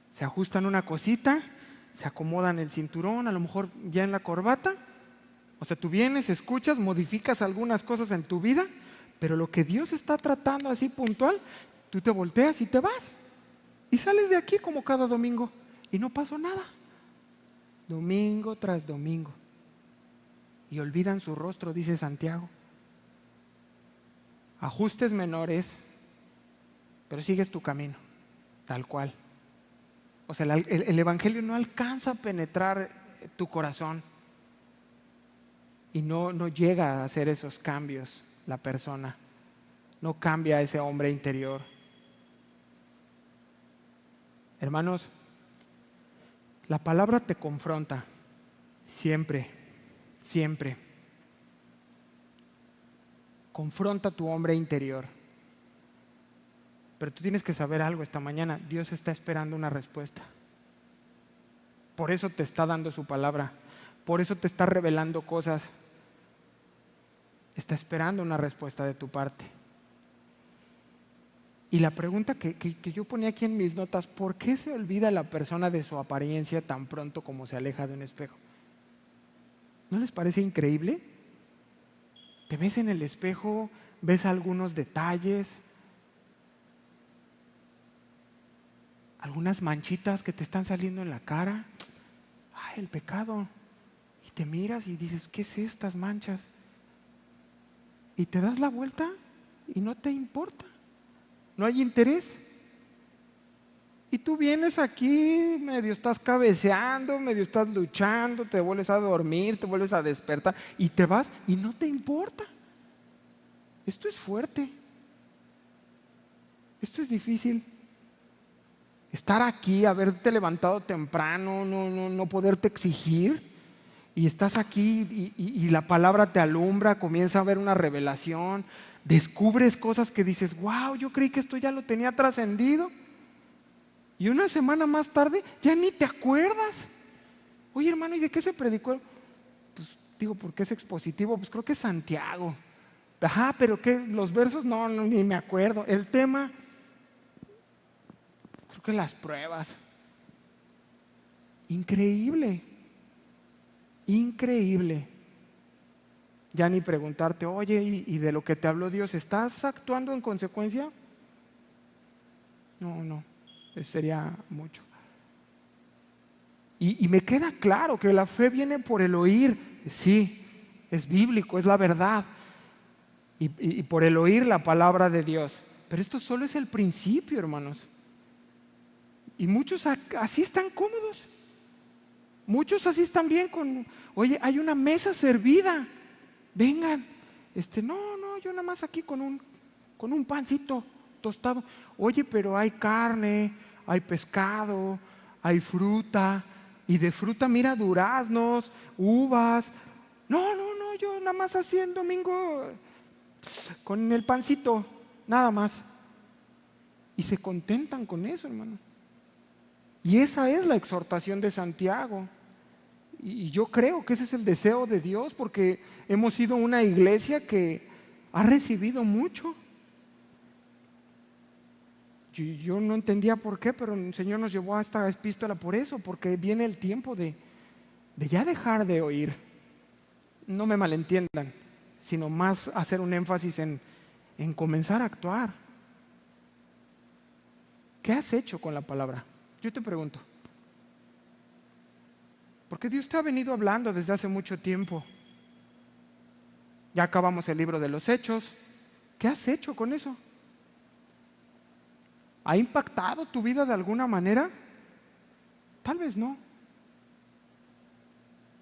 se ajustan una cosita, se acomodan el cinturón, a lo mejor ya en la corbata. O sea, tú vienes, escuchas, modificas algunas cosas en tu vida, pero lo que Dios está tratando así puntual, tú te volteas y te vas. Y sales de aquí como cada domingo y no pasó nada. Domingo tras domingo. Y olvidan su rostro, dice Santiago. Ajustes menores, pero sigues tu camino, tal cual. O sea, el Evangelio no alcanza a penetrar tu corazón y no llega a hacer esos cambios la persona. No cambia ese hombre interior. Hermanos, la palabra te confronta siempre, siempre. Confronta tu hombre interior. Pero tú tienes que saber algo esta mañana. Dios está esperando una respuesta. Por eso te está dando su palabra. Por eso te está revelando cosas. Está esperando una respuesta de tu parte. Y la pregunta que yo ponía aquí en mis notas, ¿por qué se olvida la persona de su apariencia tan pronto como se aleja de un espejo? ¿No les parece increíble? Te ves en el espejo, ves algunos detalles, algunas manchitas que te están saliendo en la cara. ¡Ay, el pecado! Y te miras y dices, ¿qué es estas manchas? Y te das la vuelta y no te importa. No hay interés. Y tú vienes aquí, medio estás cabeceando, medio estás luchando, te vuelves a dormir, te vuelves a despertar y te vas y no te importa. Esto es fuerte. Esto es difícil. Estar aquí, haberte levantado temprano, no poderte exigir, y estás aquí y la palabra te alumbra, comienza a haber una revelación, descubres cosas que dices, wow, yo creí que esto ya lo tenía trascendido, y una semana más tarde ya ni te acuerdas. Oye, hermano, ¿y de qué se predicó? Pues digo, porque es expositivo, pues creo que es Santiago. Ajá, pero ¿qué? Los versos no, ni me acuerdo. El tema, creo que las pruebas. Increíble, increíble. Ya ni preguntarte, oye, ¿y de lo que te habló Dios, estás actuando en consecuencia? No, eso sería mucho. Y me queda claro que la fe viene por el oír. Sí, es bíblico, es la verdad. Y por el oír la palabra de Dios. Pero esto solo es el principio, hermanos. Y muchos así están cómodos. Muchos así están bien con, oye, hay una mesa servida. Vengan. No, yo nada más aquí con un pancito tostado. Oye, pero hay carne, hay pescado, hay fruta. Y de fruta, mira, duraznos, uvas. No, yo nada más así el domingo con el pancito, nada más. Y se contentan con eso, hermano. Y esa es la exhortación de Santiago. Y yo creo que ese es el deseo de Dios, porque hemos sido una iglesia que ha recibido mucho. Yo no entendía por qué, pero el Señor nos llevó a esta epístola por eso, porque viene el tiempo de ya dejar de oír. No me malentiendan, sino más hacer un énfasis en comenzar a actuar. ¿Qué has hecho con la palabra? Yo te pregunto. Porque Dios te ha venido hablando desde hace mucho tiempo. Ya acabamos el libro de los Hechos. ¿Qué has hecho con eso? ¿Ha impactado tu vida de alguna manera? Tal vez no.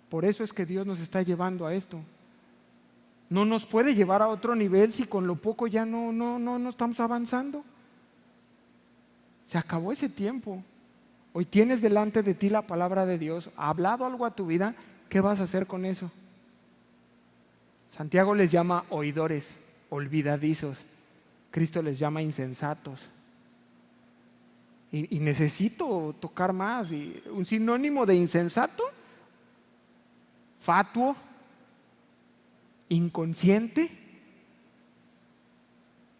Por eso es que Dios nos está llevando a esto. No nos puede llevar a otro nivel si con lo poco ya no estamos avanzando. Se acabó ese tiempo. Hoy tienes delante de ti la palabra de Dios. ¿Ha hablado algo a tu vida? ¿Qué vas a hacer con eso? Santiago les llama oidores, olvidadizos. Cristo les llama insensatos. Y necesito tocar más. Y un sinónimo de insensato, fatuo, inconsciente.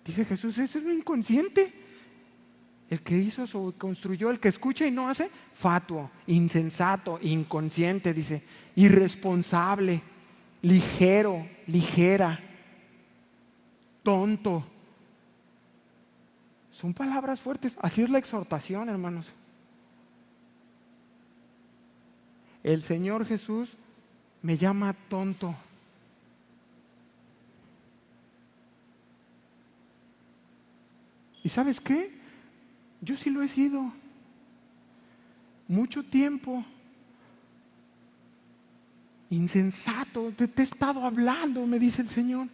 Dice Jesús, ese es un inconsciente. El que hizo, construyó, el que escucha y no hace, fatuo, insensato, inconsciente, dice, irresponsable, ligero, ligera, tonto. Son palabras fuertes. Así es la exhortación, hermanos. El Señor Jesús me llama tonto. ¿Y sabes qué? Yo sí lo he sido. Mucho tiempo. Insensato, te he estado hablando, me dice el Señor.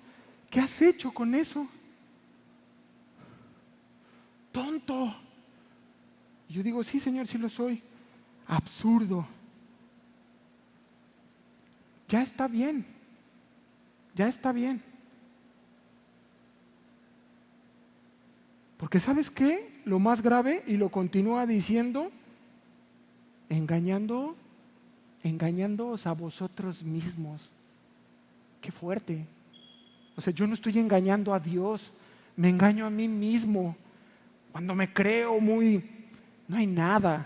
¿Qué has hecho con eso? Tonto. Y yo digo, sí, Señor, sí lo soy. Absurdo. Ya está bien. Ya está bien. Porque ¿sabes qué? Lo más grave, y lo continúa diciendo, engañándoos a vosotros mismos. Qué fuerte. O sea, yo no estoy engañando a Dios, me engaño a mí mismo. Cuando me creo no hay nada,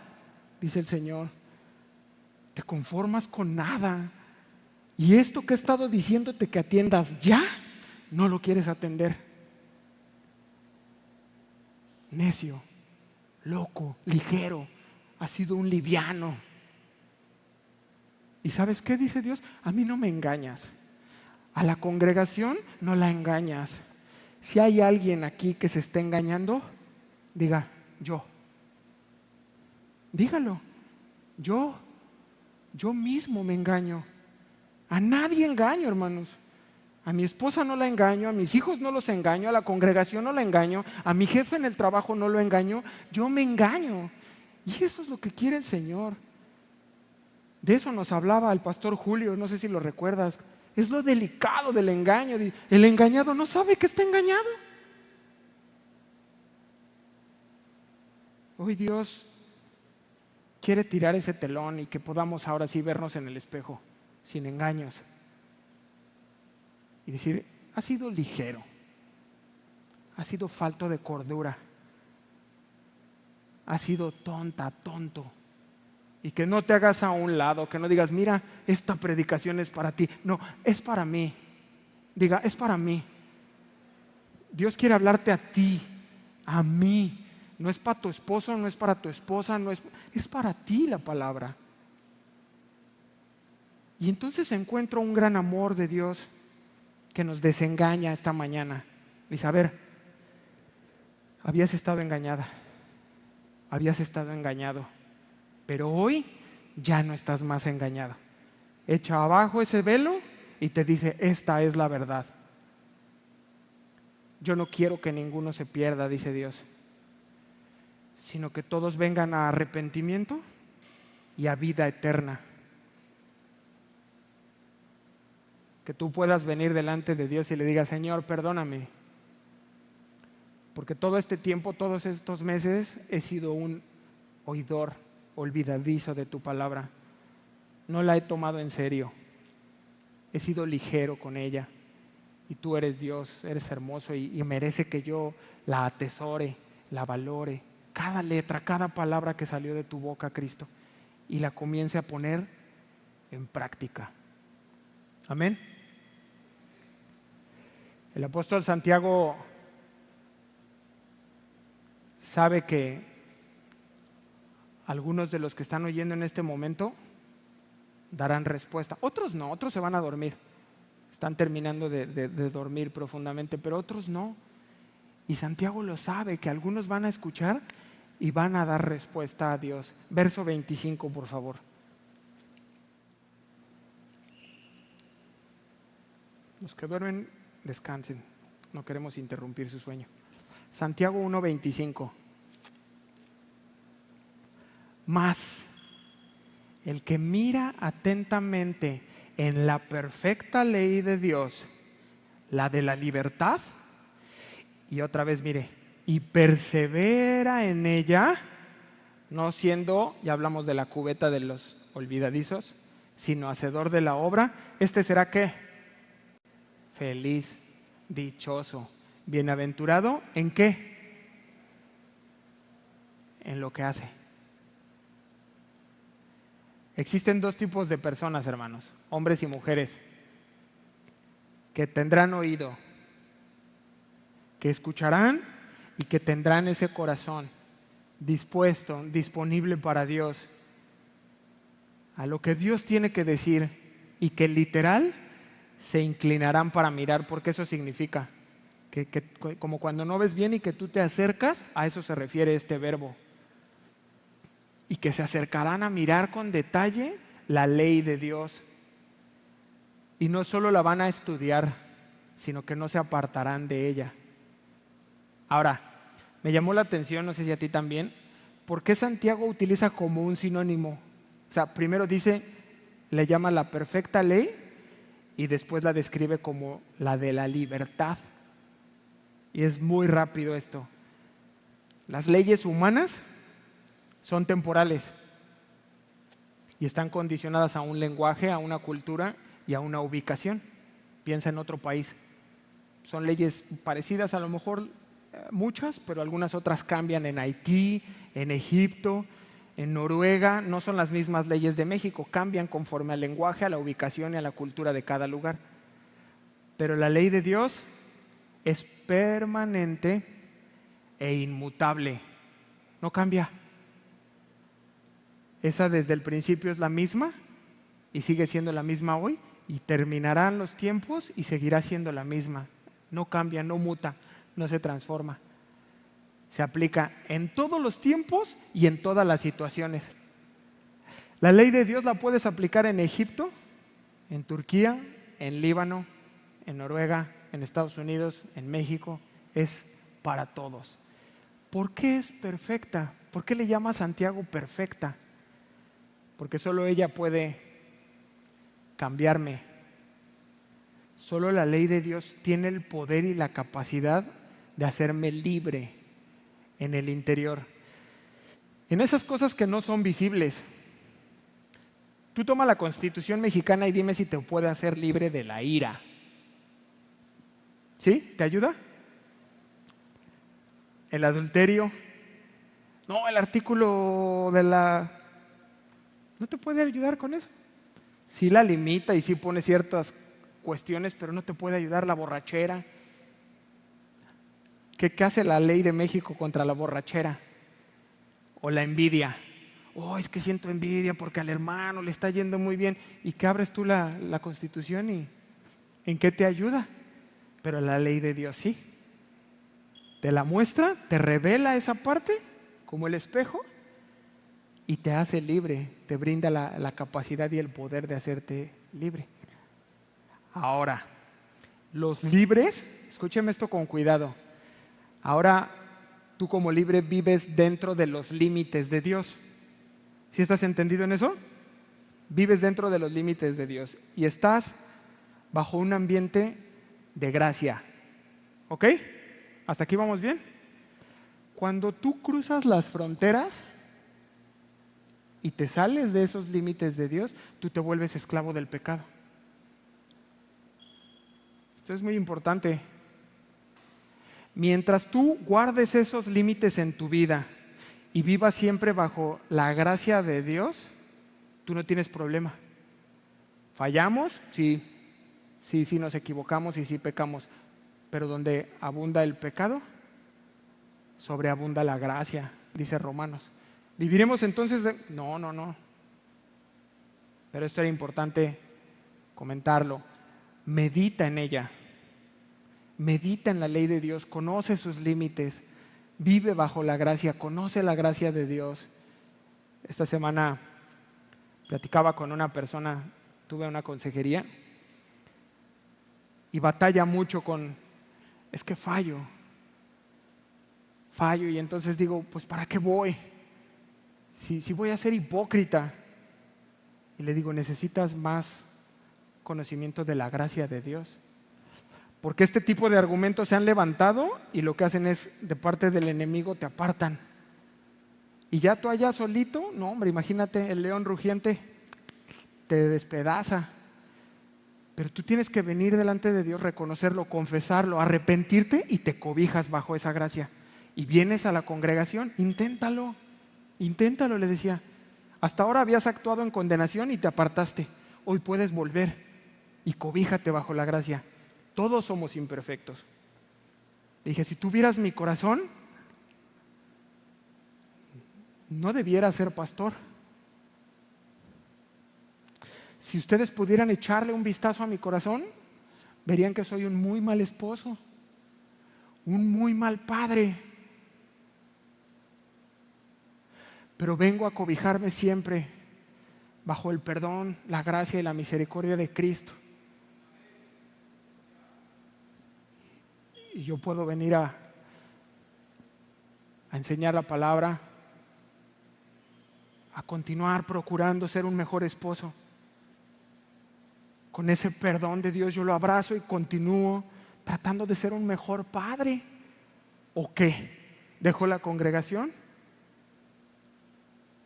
dice el Señor. Te conformas con nada. Y esto que he estado diciéndote que atiendas ya, no lo quieres atender. Necio, loco, ligero, has sido un liviano. ¿Y sabes qué dice Dios? A mí no me engañas. A la congregación no la engañas. Si hay alguien aquí que se esté engañando, diga, yo. Dígalo, yo mismo me engaño. A nadie engaño, hermanos. A mi esposa no la engaño, a mis hijos no los engaño, a la congregación no la engaño, a mi jefe en el trabajo no lo engaño, yo me engaño. Y eso es lo que quiere el Señor. De eso nos hablaba el pastor Julio, no sé si lo recuerdas. Es lo delicado del engaño. El engañado no sabe que está engañado. Hoy Dios quiere tirar ese telón y que podamos ahora sí vernos en el espejo, sin engaños. Y decir, ha sido ligero, ha sido falto de cordura, ha sido tonta, tonto. Y que no te hagas a un lado, que no digas, mira, esta predicación es para ti. No, es para mí. Diga, es para mí. Dios quiere hablarte a ti, a mí. No es para tu esposo, no es para tu esposa, es para ti la palabra. Y entonces encuentro un gran amor de Dios que nos desengaña esta mañana. Dice, a ver, habías estado engañada, habías estado engañado, pero hoy ya no estás más engañado. Echa abajo ese velo y te dice, esta es la verdad. Yo no quiero que ninguno se pierda, dice Dios, sino que todos vengan a arrepentimiento y a vida eterna. Que tú puedas venir delante de Dios y le digas, Señor, perdóname, porque todo este tiempo, todos estos meses he sido un oidor olvidadizo de tu palabra. No la he tomado en serio, he sido ligero con ella. Y tú eres Dios, eres hermoso y merece que yo la atesore, la valore, cada letra, cada palabra que salió de tu boca, Cristo, y la comience a poner en práctica. Amén. El apóstol Santiago sabe que algunos de los que están oyendo en este momento darán respuesta. Otros no, otros se van a dormir. Están terminando de dormir profundamente, pero otros no. Y Santiago lo sabe, que algunos van a escuchar y van a dar respuesta a Dios. Verso 25, por favor. Los que duermen, descansen. No queremos interrumpir su sueño. Santiago 1:25. Mas el que mira atentamente en la perfecta ley de Dios, la de la libertad, y otra vez mire, y persevera en ella, no siendo, ya hablamos de la cubeta de los olvidadizos, sino hacedor de la obra, este será ¿qué? Feliz, dichoso, bienaventurado, ¿en qué? En lo que hace. Existen dos tipos de personas, hermanos, hombres y mujeres, que tendrán oído, que escucharán y que tendrán ese corazón dispuesto, disponible para Dios, a lo que Dios tiene que decir, y que literal se inclinarán para mirar, porque eso significa que como cuando no ves bien y que tú te acercas, a eso se refiere este verbo. Y que se acercarán a mirar con detalle la ley de Dios. Y no solo la van a estudiar, sino que no se apartarán de ella. Ahora, me llamó la atención, no sé si a ti también, ¿por qué Santiago utiliza como un sinónimo? O sea, primero dice, le llama la perfecta ley y después la describe como la de la libertad. Y es muy rápido esto. Las leyes humanas son temporales y están condicionadas a un lenguaje, a una cultura y a una ubicación. Piensa en otro país. Son leyes parecidas, a lo mejor muchas, pero algunas otras cambian en Haití, en Egipto, en Noruega. No son las mismas leyes de México, cambian conforme al lenguaje, a la ubicación y a la cultura de cada lugar. Pero la ley de Dios es permanente e inmutable, no cambia. Esa desde el principio es la misma y sigue siendo la misma hoy, y terminarán los tiempos y seguirá siendo la misma. No cambia, no muta, no se transforma. Se aplica en todos los tiempos y en todas las situaciones. La ley de Dios la puedes aplicar en Egipto, en Turquía, en Líbano, en Noruega, en Estados Unidos, en México. Es para todos. ¿Por qué es perfecta? ¿Por qué le llama a Santiago perfecta? Porque solo ella puede cambiarme. Solo la ley de Dios tiene el poder y la capacidad de hacerme libre en el interior. En esas cosas que no son visibles. Tú toma la Constitución mexicana y dime si te puede hacer libre de la ira. ¿Sí? ¿Te ayuda? El adulterio. No, el artículo de la... ¿No te puede ayudar con eso? Sí la limita y sí pone ciertas cuestiones, pero no te puede ayudar la borrachera. ¿Qué hace la ley de México contra la borrachera? O la envidia. Oh, es que siento envidia porque al hermano le está yendo muy bien. ¿Y qué abres tú la Constitución y en qué te ayuda? Pero la ley de Dios sí. Te la muestra, te revela esa parte como el espejo y te hace libre, te brinda la capacidad y el poder de hacerte libre. Ahora, los libres, escúcheme esto con cuidado. Ahora, tú como libre vives dentro de los límites de Dios. ¿Sí estás entendido en eso? Vives dentro de los límites de Dios y estás bajo un ambiente de gracia. ¿Ok? ¿Hasta aquí vamos bien? Cuando tú cruzas las fronteras y te sales de esos límites de Dios, tú te vuelves esclavo del pecado. Esto es muy importante. Mientras tú guardes esos límites en tu vida y vivas siempre bajo la gracia de Dios, tú no tienes problema. ¿Fallamos? Sí. Sí, nos equivocamos y sí pecamos. Pero donde abunda el pecado, sobreabunda la gracia, dice Romanos. ¿Viviremos entonces de...? No. Pero esto era importante comentarlo. Medita en ella. Medita en la ley de Dios, conoce sus límites, vive bajo la gracia, conoce la gracia de Dios. Esta semana platicaba con una persona, tuve una consejería y batalla mucho con, es que fallo y entonces digo, pues ¿para qué voy? Si voy a ser hipócrita. Y le digo, necesitas más conocimiento de la gracia de Dios. Porque este tipo de argumentos se han levantado y lo que hacen es, de parte del enemigo, te apartan. Y ya tú allá solito, no hombre, imagínate, el león rugiente te despedaza. Pero tú tienes que venir delante de Dios, reconocerlo, confesarlo, arrepentirte y te cobijas bajo esa gracia. Y vienes a la congregación, inténtalo, le decía. Hasta ahora habías actuado en condenación y te apartaste. Hoy puedes volver y cobíjate bajo la gracia. Todos somos imperfectos. Dije, si tuvieras mi corazón, no debiera ser pastor. Si ustedes pudieran echarle un vistazo a mi corazón, verían que soy un muy mal esposo, un muy mal padre. Pero vengo a cobijarme siempre bajo el perdón, la gracia y la misericordia de Cristo. Y yo puedo venir a enseñar la palabra, a continuar procurando ser un mejor esposo. Con ese perdón de Dios yo lo abrazo y continúo tratando de ser un mejor padre. ¿O qué? ¿Dejo la congregación?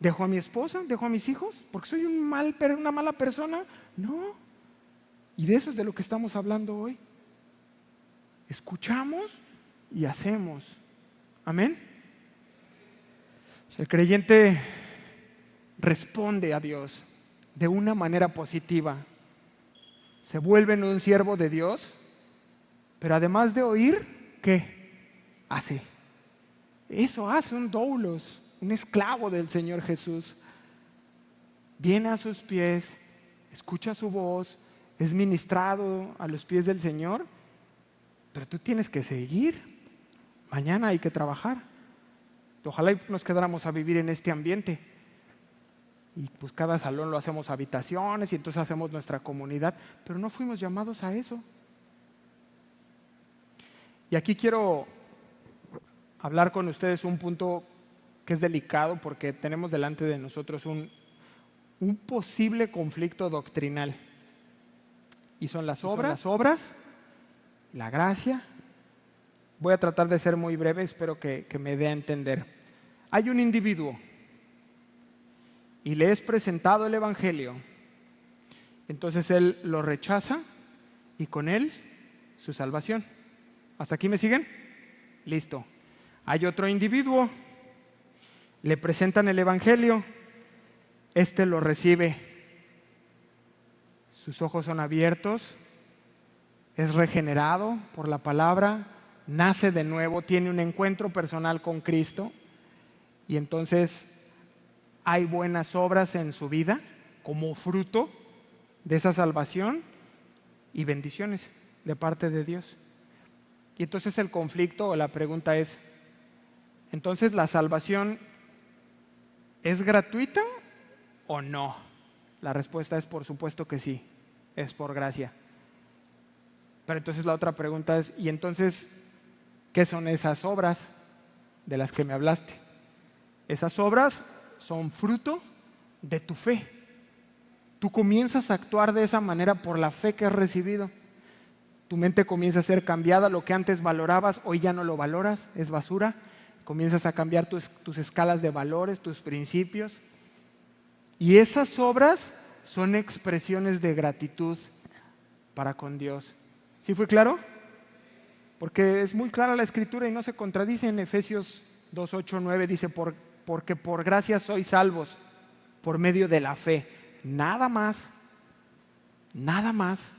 ¿Dejo a mi esposa? ¿Dejo a mis hijos? ¿Porque soy una mala persona? No. Y de eso es de lo que estamos hablando hoy. Escuchamos y hacemos. Amén. El creyente responde a Dios de una manera positiva. Se vuelve en un siervo de Dios, pero además de oír, ¿qué hace? Eso hace un doulos, un esclavo del Señor Jesús. Viene a sus pies, escucha su voz, es ministrado a los pies del Señor, pero tú tienes que seguir. Mañana hay que trabajar. Ojalá nos quedáramos a vivir en este ambiente. Y pues cada salón lo hacemos habitaciones y entonces hacemos nuestra comunidad, pero no fuimos llamados a eso. Y aquí quiero hablar con ustedes un punto que es delicado porque tenemos delante de nosotros un posible conflicto doctrinal. Y son las obras, la gracia. Voy a tratar de ser muy breve, espero que me dé a entender. Hay un individuo y le es presentado el Evangelio. Entonces él lo rechaza y con él su salvación. ¿Hasta aquí me siguen? Listo. Hay otro individuo, le presentan el Evangelio, este lo recibe, sus ojos son abiertos, es regenerado por la palabra, nace de nuevo, tiene un encuentro personal con Cristo y entonces hay buenas obras en su vida como fruto de esa salvación y bendiciones de parte de Dios. Y entonces el conflicto o la pregunta es, ¿entonces la salvación es gratuita o no? La respuesta es por supuesto que sí, es por gracia. Pero entonces la otra pregunta es, ¿y entonces qué son esas obras de las que me hablaste? Esas obras son fruto de tu fe. Tú comienzas a actuar de esa manera por la fe que has recibido. Tu mente comienza a ser cambiada, lo que antes valorabas, hoy ya no lo valoras, es basura. Comienzas a cambiar tus escalas de valores, tus principios. Y esas obras son expresiones de gratitud para con Dios. ¿Sí fue claro? Porque es muy clara la Escritura y no se contradice. En Efesios 2, 8, 9 dice, porque por gracia sois salvos por medio de la fe. Nada más, nada más.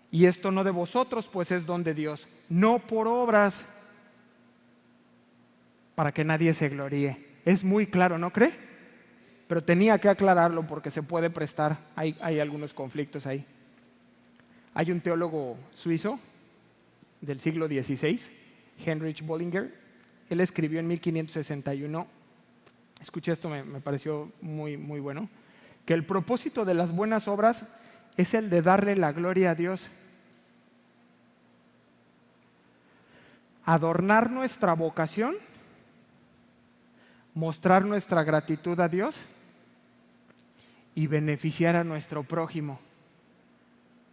Y esto no de vosotros, pues es don de Dios, no por obras, para que nadie se gloríe. Es muy claro, ¿no cree? Pero tenía que aclararlo porque se puede prestar, hay algunos conflictos ahí. Hay un teólogo suizo del siglo XVI, Heinrich Bullinger, Él escribió en 1561, escuché esto, me pareció muy, muy bueno, que el propósito de las buenas obras es el de darle la gloria a Dios. Adornar nuestra vocación, mostrar nuestra gratitud a Dios y beneficiar a nuestro prójimo.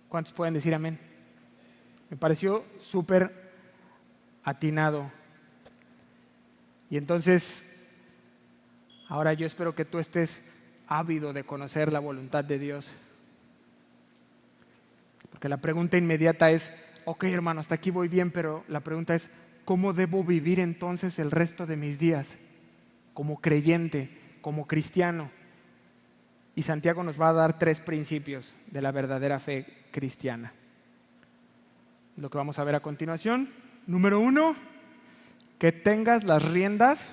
¿Cuántos pueden decir amén? Me pareció súper atinado. Y entonces, ahora yo espero que tú estés ávido de conocer la voluntad de Dios. Porque la pregunta inmediata es, ok hermano, hasta aquí voy bien, pero la pregunta es, ¿cómo debo vivir entonces el resto de mis días? Como creyente, como cristiano. Y Santiago nos va a dar 3 principios de la verdadera fe cristiana. Lo que vamos a ver a continuación. Número 1, que tengas las riendas,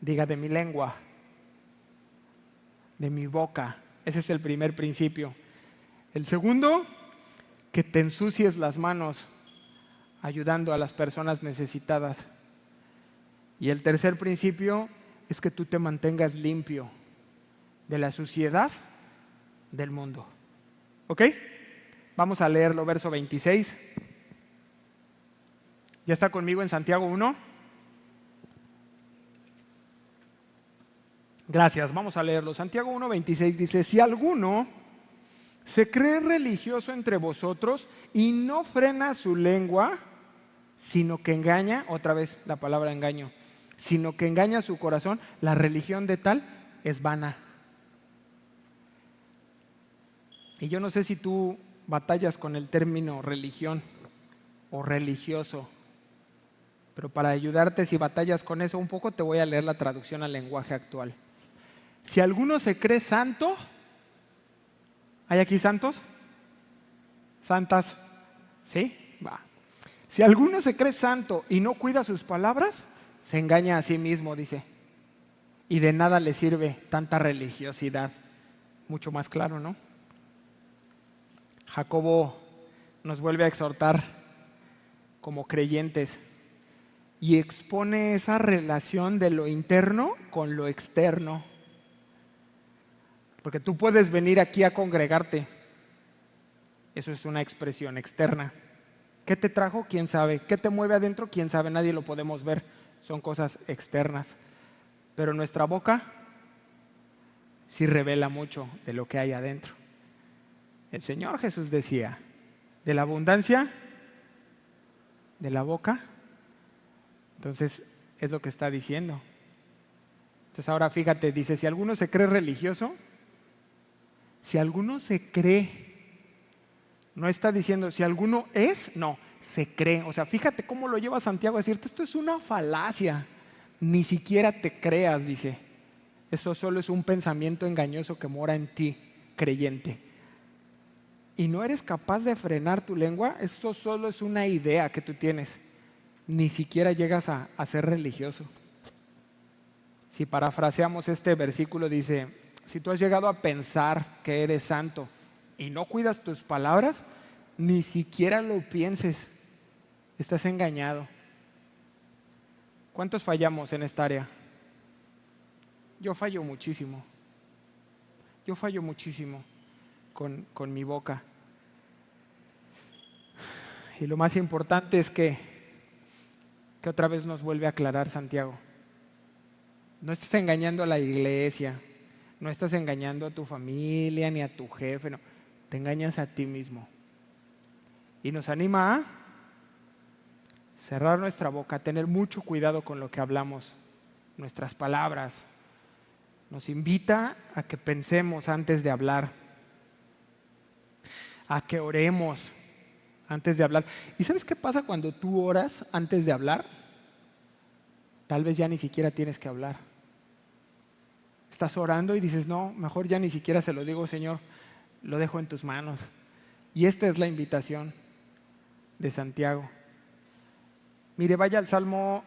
diga, de mi lengua, de mi boca. Ese es el primer principio. El segundo, que te ensucies las manos ayudando a las personas necesitadas. Y el tercer principio es que tú te mantengas limpio de la suciedad del mundo. ¿Ok? Vamos a leerlo, verso 26. ¿Ya está conmigo en Santiago 1? Gracias, vamos a leerlo. Santiago 1:26 dice, si alguno se cree religioso entre vosotros y no frena su lengua, sino que engaña, otra vez la palabra engaño, sino que engaña su corazón, la religión de tal es vana. Y yo no sé si tú batallas con el término religión o religioso, pero para ayudarte si batallas con eso un poco te voy a leer la traducción al lenguaje actual. Si alguno se cree santo, ¿hay aquí santos? ¿Santas? ¿Sí? Va. Si alguno se cree santo y no cuida sus palabras, se engaña a sí mismo, dice. Y de nada le sirve tanta religiosidad. Mucho más claro, ¿no? Jacobo nos vuelve a exhortar como creyentes y expone esa relación de lo interno con lo externo. Porque tú puedes venir aquí a congregarte. Eso es una expresión externa. ¿Qué te trajo? ¿Quién sabe? ¿Qué te mueve adentro? ¿Quién sabe? Nadie lo podemos ver. Son cosas externas. Pero nuestra boca sí revela mucho de lo que hay adentro. El Señor Jesús decía, de la abundancia de la boca. Entonces, es lo que está diciendo. Entonces, ahora fíjate, dice, si alguno se cree religioso, si alguno se cree, no está diciendo si alguno es, no, se cree. O sea, fíjate cómo lo lleva Santiago a decirte, esto es una falacia. Ni siquiera te creas, dice. Eso solo es un pensamiento engañoso que mora en ti, creyente. Y no eres capaz de frenar tu lengua, esto solo es una idea que tú tienes. Ni siquiera llegas a ser religioso. Si parafraseamos este versículo, dice, si tú has llegado a pensar que eres santo y no cuidas tus palabras, ni siquiera lo pienses, estás engañado. ¿Cuántos fallamos en esta área? Yo fallo muchísimo. Yo fallo muchísimo con mi boca. Y lo más importante es que otra vez nos vuelve a aclarar Santiago. No estás engañando a la iglesia, no estás engañando a tu familia ni a tu jefe, no. Te engañas a ti mismo. Y nos anima a cerrar nuestra boca, a tener mucho cuidado con lo que hablamos, nuestras palabras. Nos invita a que pensemos antes de hablar, a que oremos antes de hablar. ¿Y sabes qué pasa cuando tú oras antes de hablar? Tal vez ya ni siquiera tienes que hablar. Estás orando y dices, no, mejor ya ni siquiera se lo digo, Señor, lo dejo en tus manos. Y esta es la invitación de Santiago. Mire, vaya al Salmo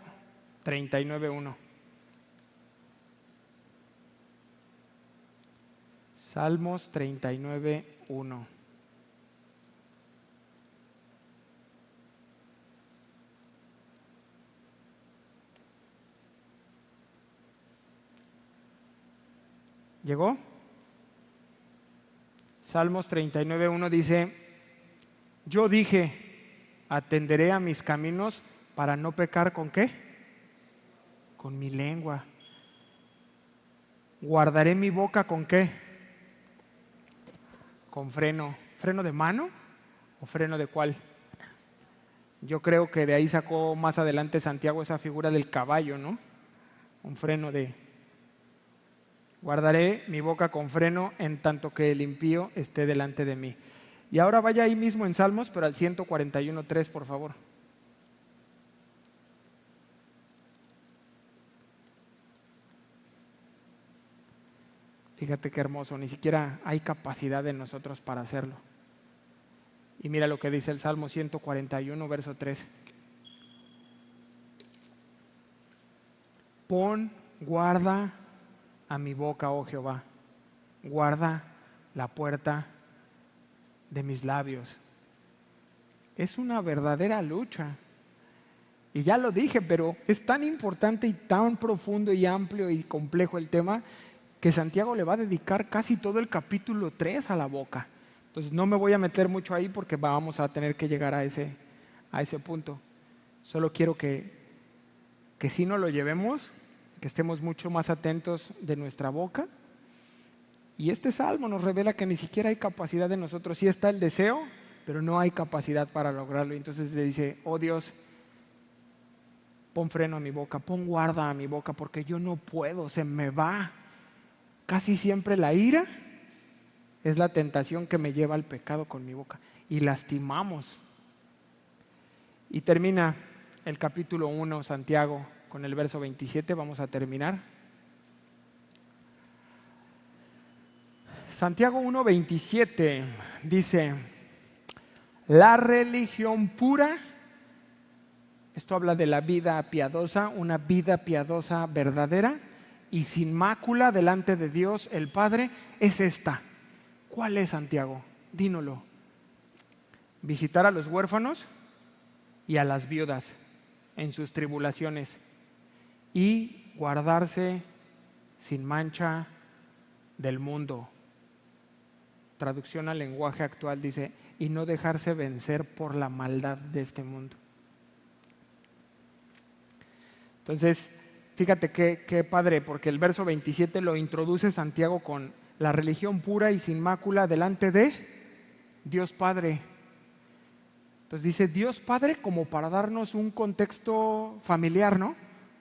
39:1. Salmos 39:1. ¿Llegó? Salmos 39:1 dice: yo dije, atenderé a mis caminos para no pecar ¿con qué? Con mi lengua. Guardaré mi boca ¿con qué? Con freno. ¿Freno de mano o freno de cuál? Yo creo que de ahí sacó más adelante Santiago esa figura del caballo, ¿no? Un freno de... Guardaré mi boca con freno en tanto que el impío esté delante de mí. Y ahora vaya ahí mismo en Salmos, pero al 141:3, por favor. Fíjate qué hermoso, ni siquiera hay capacidad en nosotros para hacerlo. Y mira lo que dice el Salmo 141, verso 3. Pon guarda a mi boca, oh Jehová, guarda la puerta de mis labios. Es una verdadera lucha. Y ya lo dije, pero es tan importante y tan profundo y amplio y complejo el tema que Santiago le va a dedicar casi todo el capítulo 3 a la boca. Entonces no me voy a meter mucho ahí porque vamos a tener que llegar a ese punto. Solo quiero que sí nos lo llevemos, que estemos mucho más atentos de nuestra boca. Y este salmo nos revela que ni siquiera hay capacidad de nosotros. Sí está el deseo, pero no hay capacidad para lograrlo. Y entonces le dice: oh Dios, pon freno a mi boca, pon guarda a mi boca, porque yo no puedo, se me va. Casi siempre la ira es la tentación que me lleva al pecado con mi boca. Y lastimamos. Y termina el capítulo 1, Santiago, con el verso 27. Vamos a terminar. Santiago 1:27 dice: la religión pura, esto habla de la vida piadosa, una vida piadosa verdadera y sin mácula delante de Dios el Padre, es esta. ¿Cuál es, Santiago? Dínoslo. Visitar a los huérfanos y a las viudas en sus tribulaciones y guardarse sin mancha del mundo. Traducción al lenguaje actual dice: y no dejarse vencer por la maldad de este mundo. Entonces, fíjate qué padre, porque el verso 27 lo introduce Santiago con la religión pura y sin mácula delante de Dios Padre. Entonces dice Dios Padre como para darnos un contexto familiar, ¿no?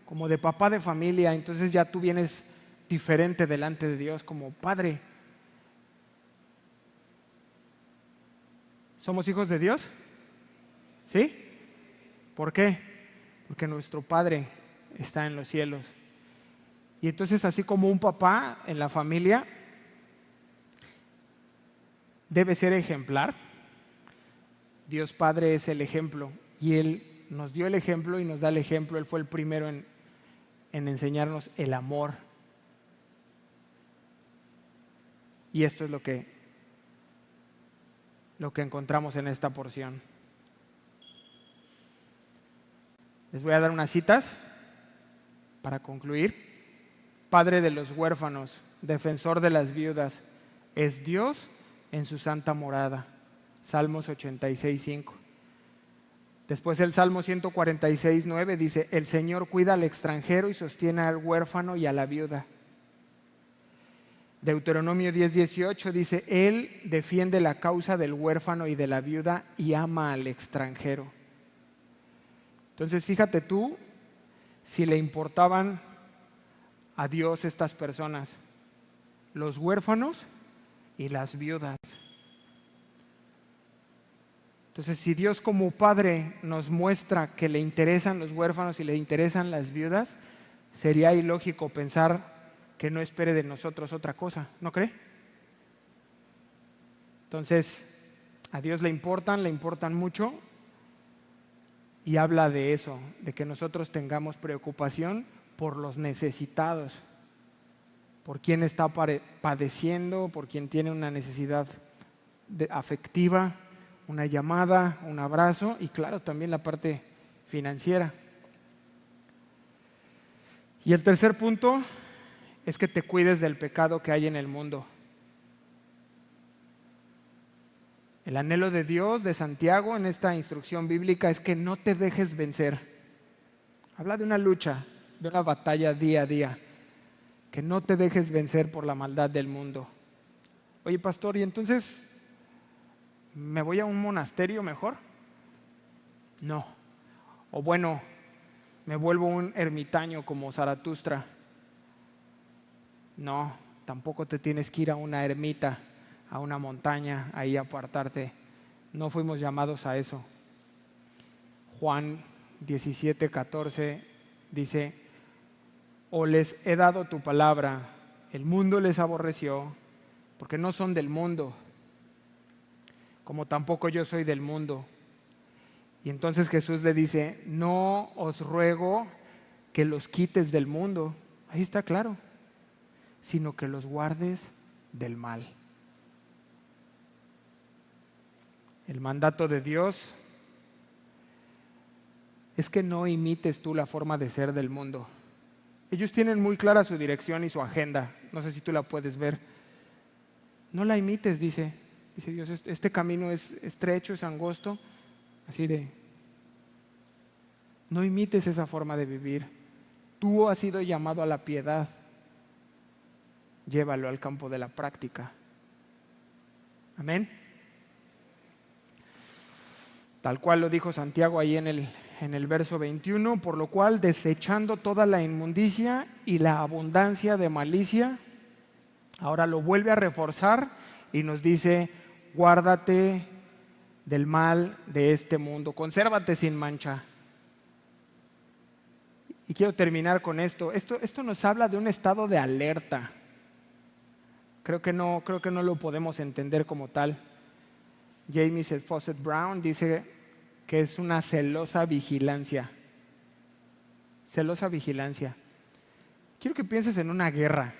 Como de papá de familia. Entonces ya tú vienes diferente delante de Dios como Padre. ¿Somos hijos de Dios? ¿Sí? ¿Por qué? Porque nuestro Padre está en los cielos. Y entonces, así como un papá en la familia debe ser ejemplar, Dios Padre es el ejemplo. Y Él nos dio el ejemplo y nos da el ejemplo. Él fue el primero en enseñarnos el amor. Y esto es lo que encontramos en esta porción. Les voy a dar unas citas para concluir. Padre de los huérfanos, defensor de las viudas, es Dios en su santa morada. Salmos 86:5. Después el Salmo 146:9 dice: el Señor cuida al extranjero y sostiene al huérfano y a la viuda. Deuteronomio 10:18 dice: Él defiende la causa del huérfano y de la viuda y ama al extranjero. Entonces fíjate tú si le importaban a Dios estas personas, los huérfanos y las viudas. Entonces, si Dios como Padre nos muestra que le interesan los huérfanos y le interesan las viudas, sería ilógico pensar que no espere de nosotros otra cosa, ¿no cree? Entonces, a Dios le importan mucho, y habla de eso, de que nosotros tengamos preocupación por los necesitados, por quien está padeciendo, por quien tiene una necesidad afectiva, una llamada, un abrazo, y claro, también la parte financiera. Y el tercer punto es que te cuides del pecado que hay en el mundo. El anhelo de Dios, de Santiago, en esta instrucción bíblica es que no te dejes vencer. Habla de una lucha, de una batalla día a día. Que no te dejes vencer por la maldad del mundo. Oye, pastor, ¿y entonces me voy a un monasterio mejor? No. O bueno, me vuelvo un ermitaño como Zaratustra. No, tampoco te tienes que ir a una ermita, a una montaña, ahí a apartarte. No fuimos llamados a eso. Juan 17:14 dice: o les he dado tu palabra, el mundo les aborreció, porque no son del mundo, como tampoco yo soy del mundo. Y entonces Jesús le dice: no os ruego que los quites del mundo, ahí está claro, sino que los guardes del mal. El mandato de Dios es que no imites tú la forma de ser del mundo. Ellos tienen muy clara su dirección y su agenda. No sé si tú la puedes ver. No la imites, dice Dios, este camino es estrecho, es angosto. Así de, no imites esa forma de vivir. Tú has sido llamado a la piedad. Llévalo al campo de la práctica. Amén. Tal cual lo dijo Santiago ahí en el verso 21, por lo cual, desechando toda la inmundicia y la abundancia de malicia, ahora lo vuelve a reforzar y nos dice: guárdate del mal de este mundo, consérvate sin mancha. Y quiero terminar con esto. Esto nos habla de un estado de alerta. Creo que no lo podemos entender como tal. Jamie Fawcett Brown dice que es una celosa vigilancia. Celosa vigilancia. Quiero que pienses en una guerra.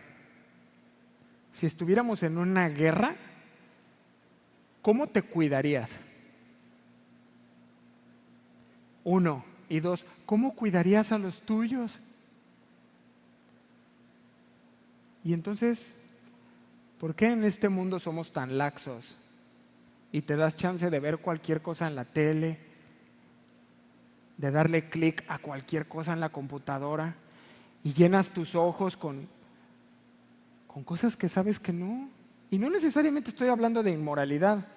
Si estuviéramos en una guerra, ¿cómo te cuidarías? 1. Y 2, ¿cómo cuidarías a los tuyos? Y entonces, ¿por qué en este mundo somos tan laxos? Y te das chance de ver cualquier cosa en la tele, de darle clic a cualquier cosa en la computadora, y llenas tus ojos con cosas que sabes que no. Y no necesariamente estoy hablando de inmoralidad,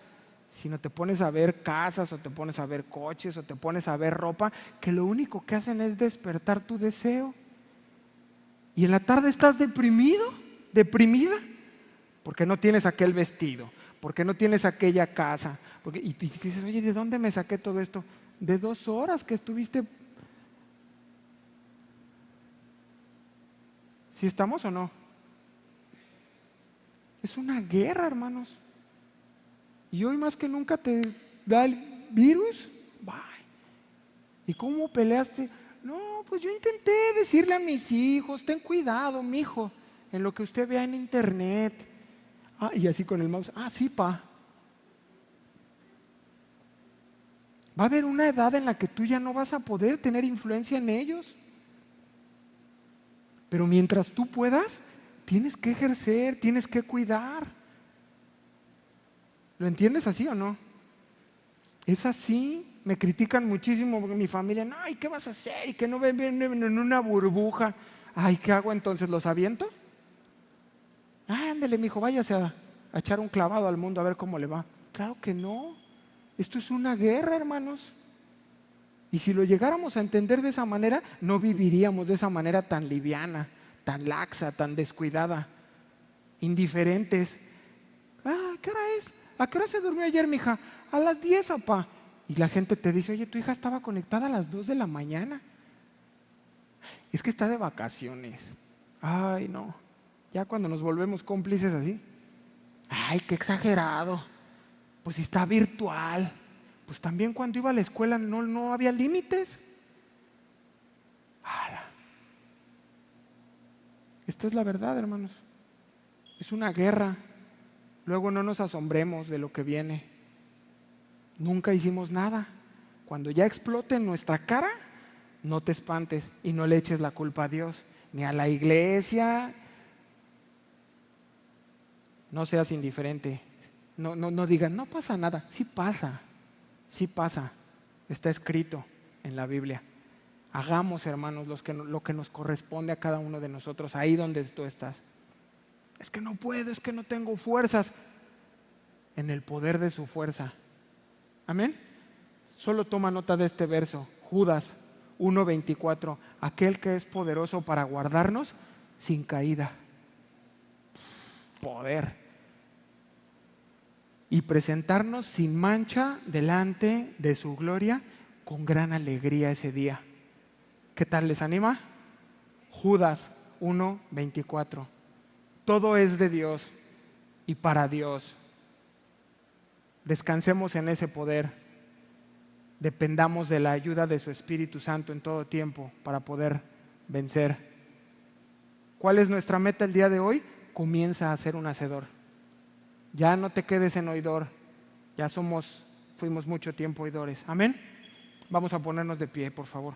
sino te pones a ver casas, o te pones a ver coches, o te pones a ver ropa, que lo único que hacen es despertar tu deseo. Y en la tarde estás deprimido, deprimida, porque no tienes aquel vestido, porque no tienes aquella casa. Y dices: oye, ¿de dónde me saqué todo esto? De 2 horas que estuviste. ¿Sí estamos o no? Es una guerra, hermanos. Y hoy más que nunca te da el virus. Bye. ¿Y cómo peleaste? No, pues yo intenté decirle a mis hijos: ten cuidado, mijo, en lo que usted vea en internet. Y así con el mouse: sí, pa. Va a haber una edad en la que tú ya no vas a poder tener influencia en ellos. Pero mientras tú puedas, tienes que ejercer, tienes que cuidar. ¿Lo entiendes así o no? Es así. Me critican muchísimo mi familia. No, ¿y qué vas a hacer? Y que no ven en una burbuja. ¿Qué hago entonces? ¿Los aviento? Ándale, mijo, váyase a echar un clavado al mundo a ver cómo le va. Claro que no. Esto es una guerra, hermanos. Y si lo llegáramos a entender de esa manera, no viviríamos de esa manera tan liviana, tan laxa, tan descuidada, indiferentes. ¿Qué hora es? ¿A qué hora se durmió ayer, mija? A las 10, papá. Y la gente te dice: oye, tu hija estaba conectada a las 2 de la mañana. Es que está de vacaciones. Ay, no. Ya cuando nos volvemos cómplices así. Ay, qué exagerado. Pues si está virtual. Pues también cuando iba a la escuela no había límites. Esta es la verdad, hermanos. Es una guerra. Luego no nos asombremos de lo que viene. Nunca hicimos nada. Cuando ya explote en nuestra cara, no te espantes y no le eches la culpa a Dios, ni a la iglesia, No seas indiferente. No digan, no pasa nada. Sí pasa, sí pasa. Está escrito en la Biblia. Hagamos, hermanos, lo que nos corresponde a cada uno de nosotros, ahí donde tú estás. Es que no puedo, es que no tengo fuerzas. En el poder de su fuerza. Amén. Solo toma nota de este verso, Judas 1:24, aquel que es poderoso para guardarnos sin caída. Poder. Y presentarnos sin mancha delante de su gloria con gran alegría ese día. ¿Qué tal les anima? Judas 1:24. Todo es de Dios y para Dios. Descansemos en ese poder. Dependamos de la ayuda de su Espíritu Santo en todo tiempo para poder vencer. ¿Cuál es nuestra meta el día de hoy? Comienza a ser un hacedor. Ya no te quedes en oidor. Ya fuimos mucho tiempo oidores. Amén. Vamos a ponernos de pie, por favor.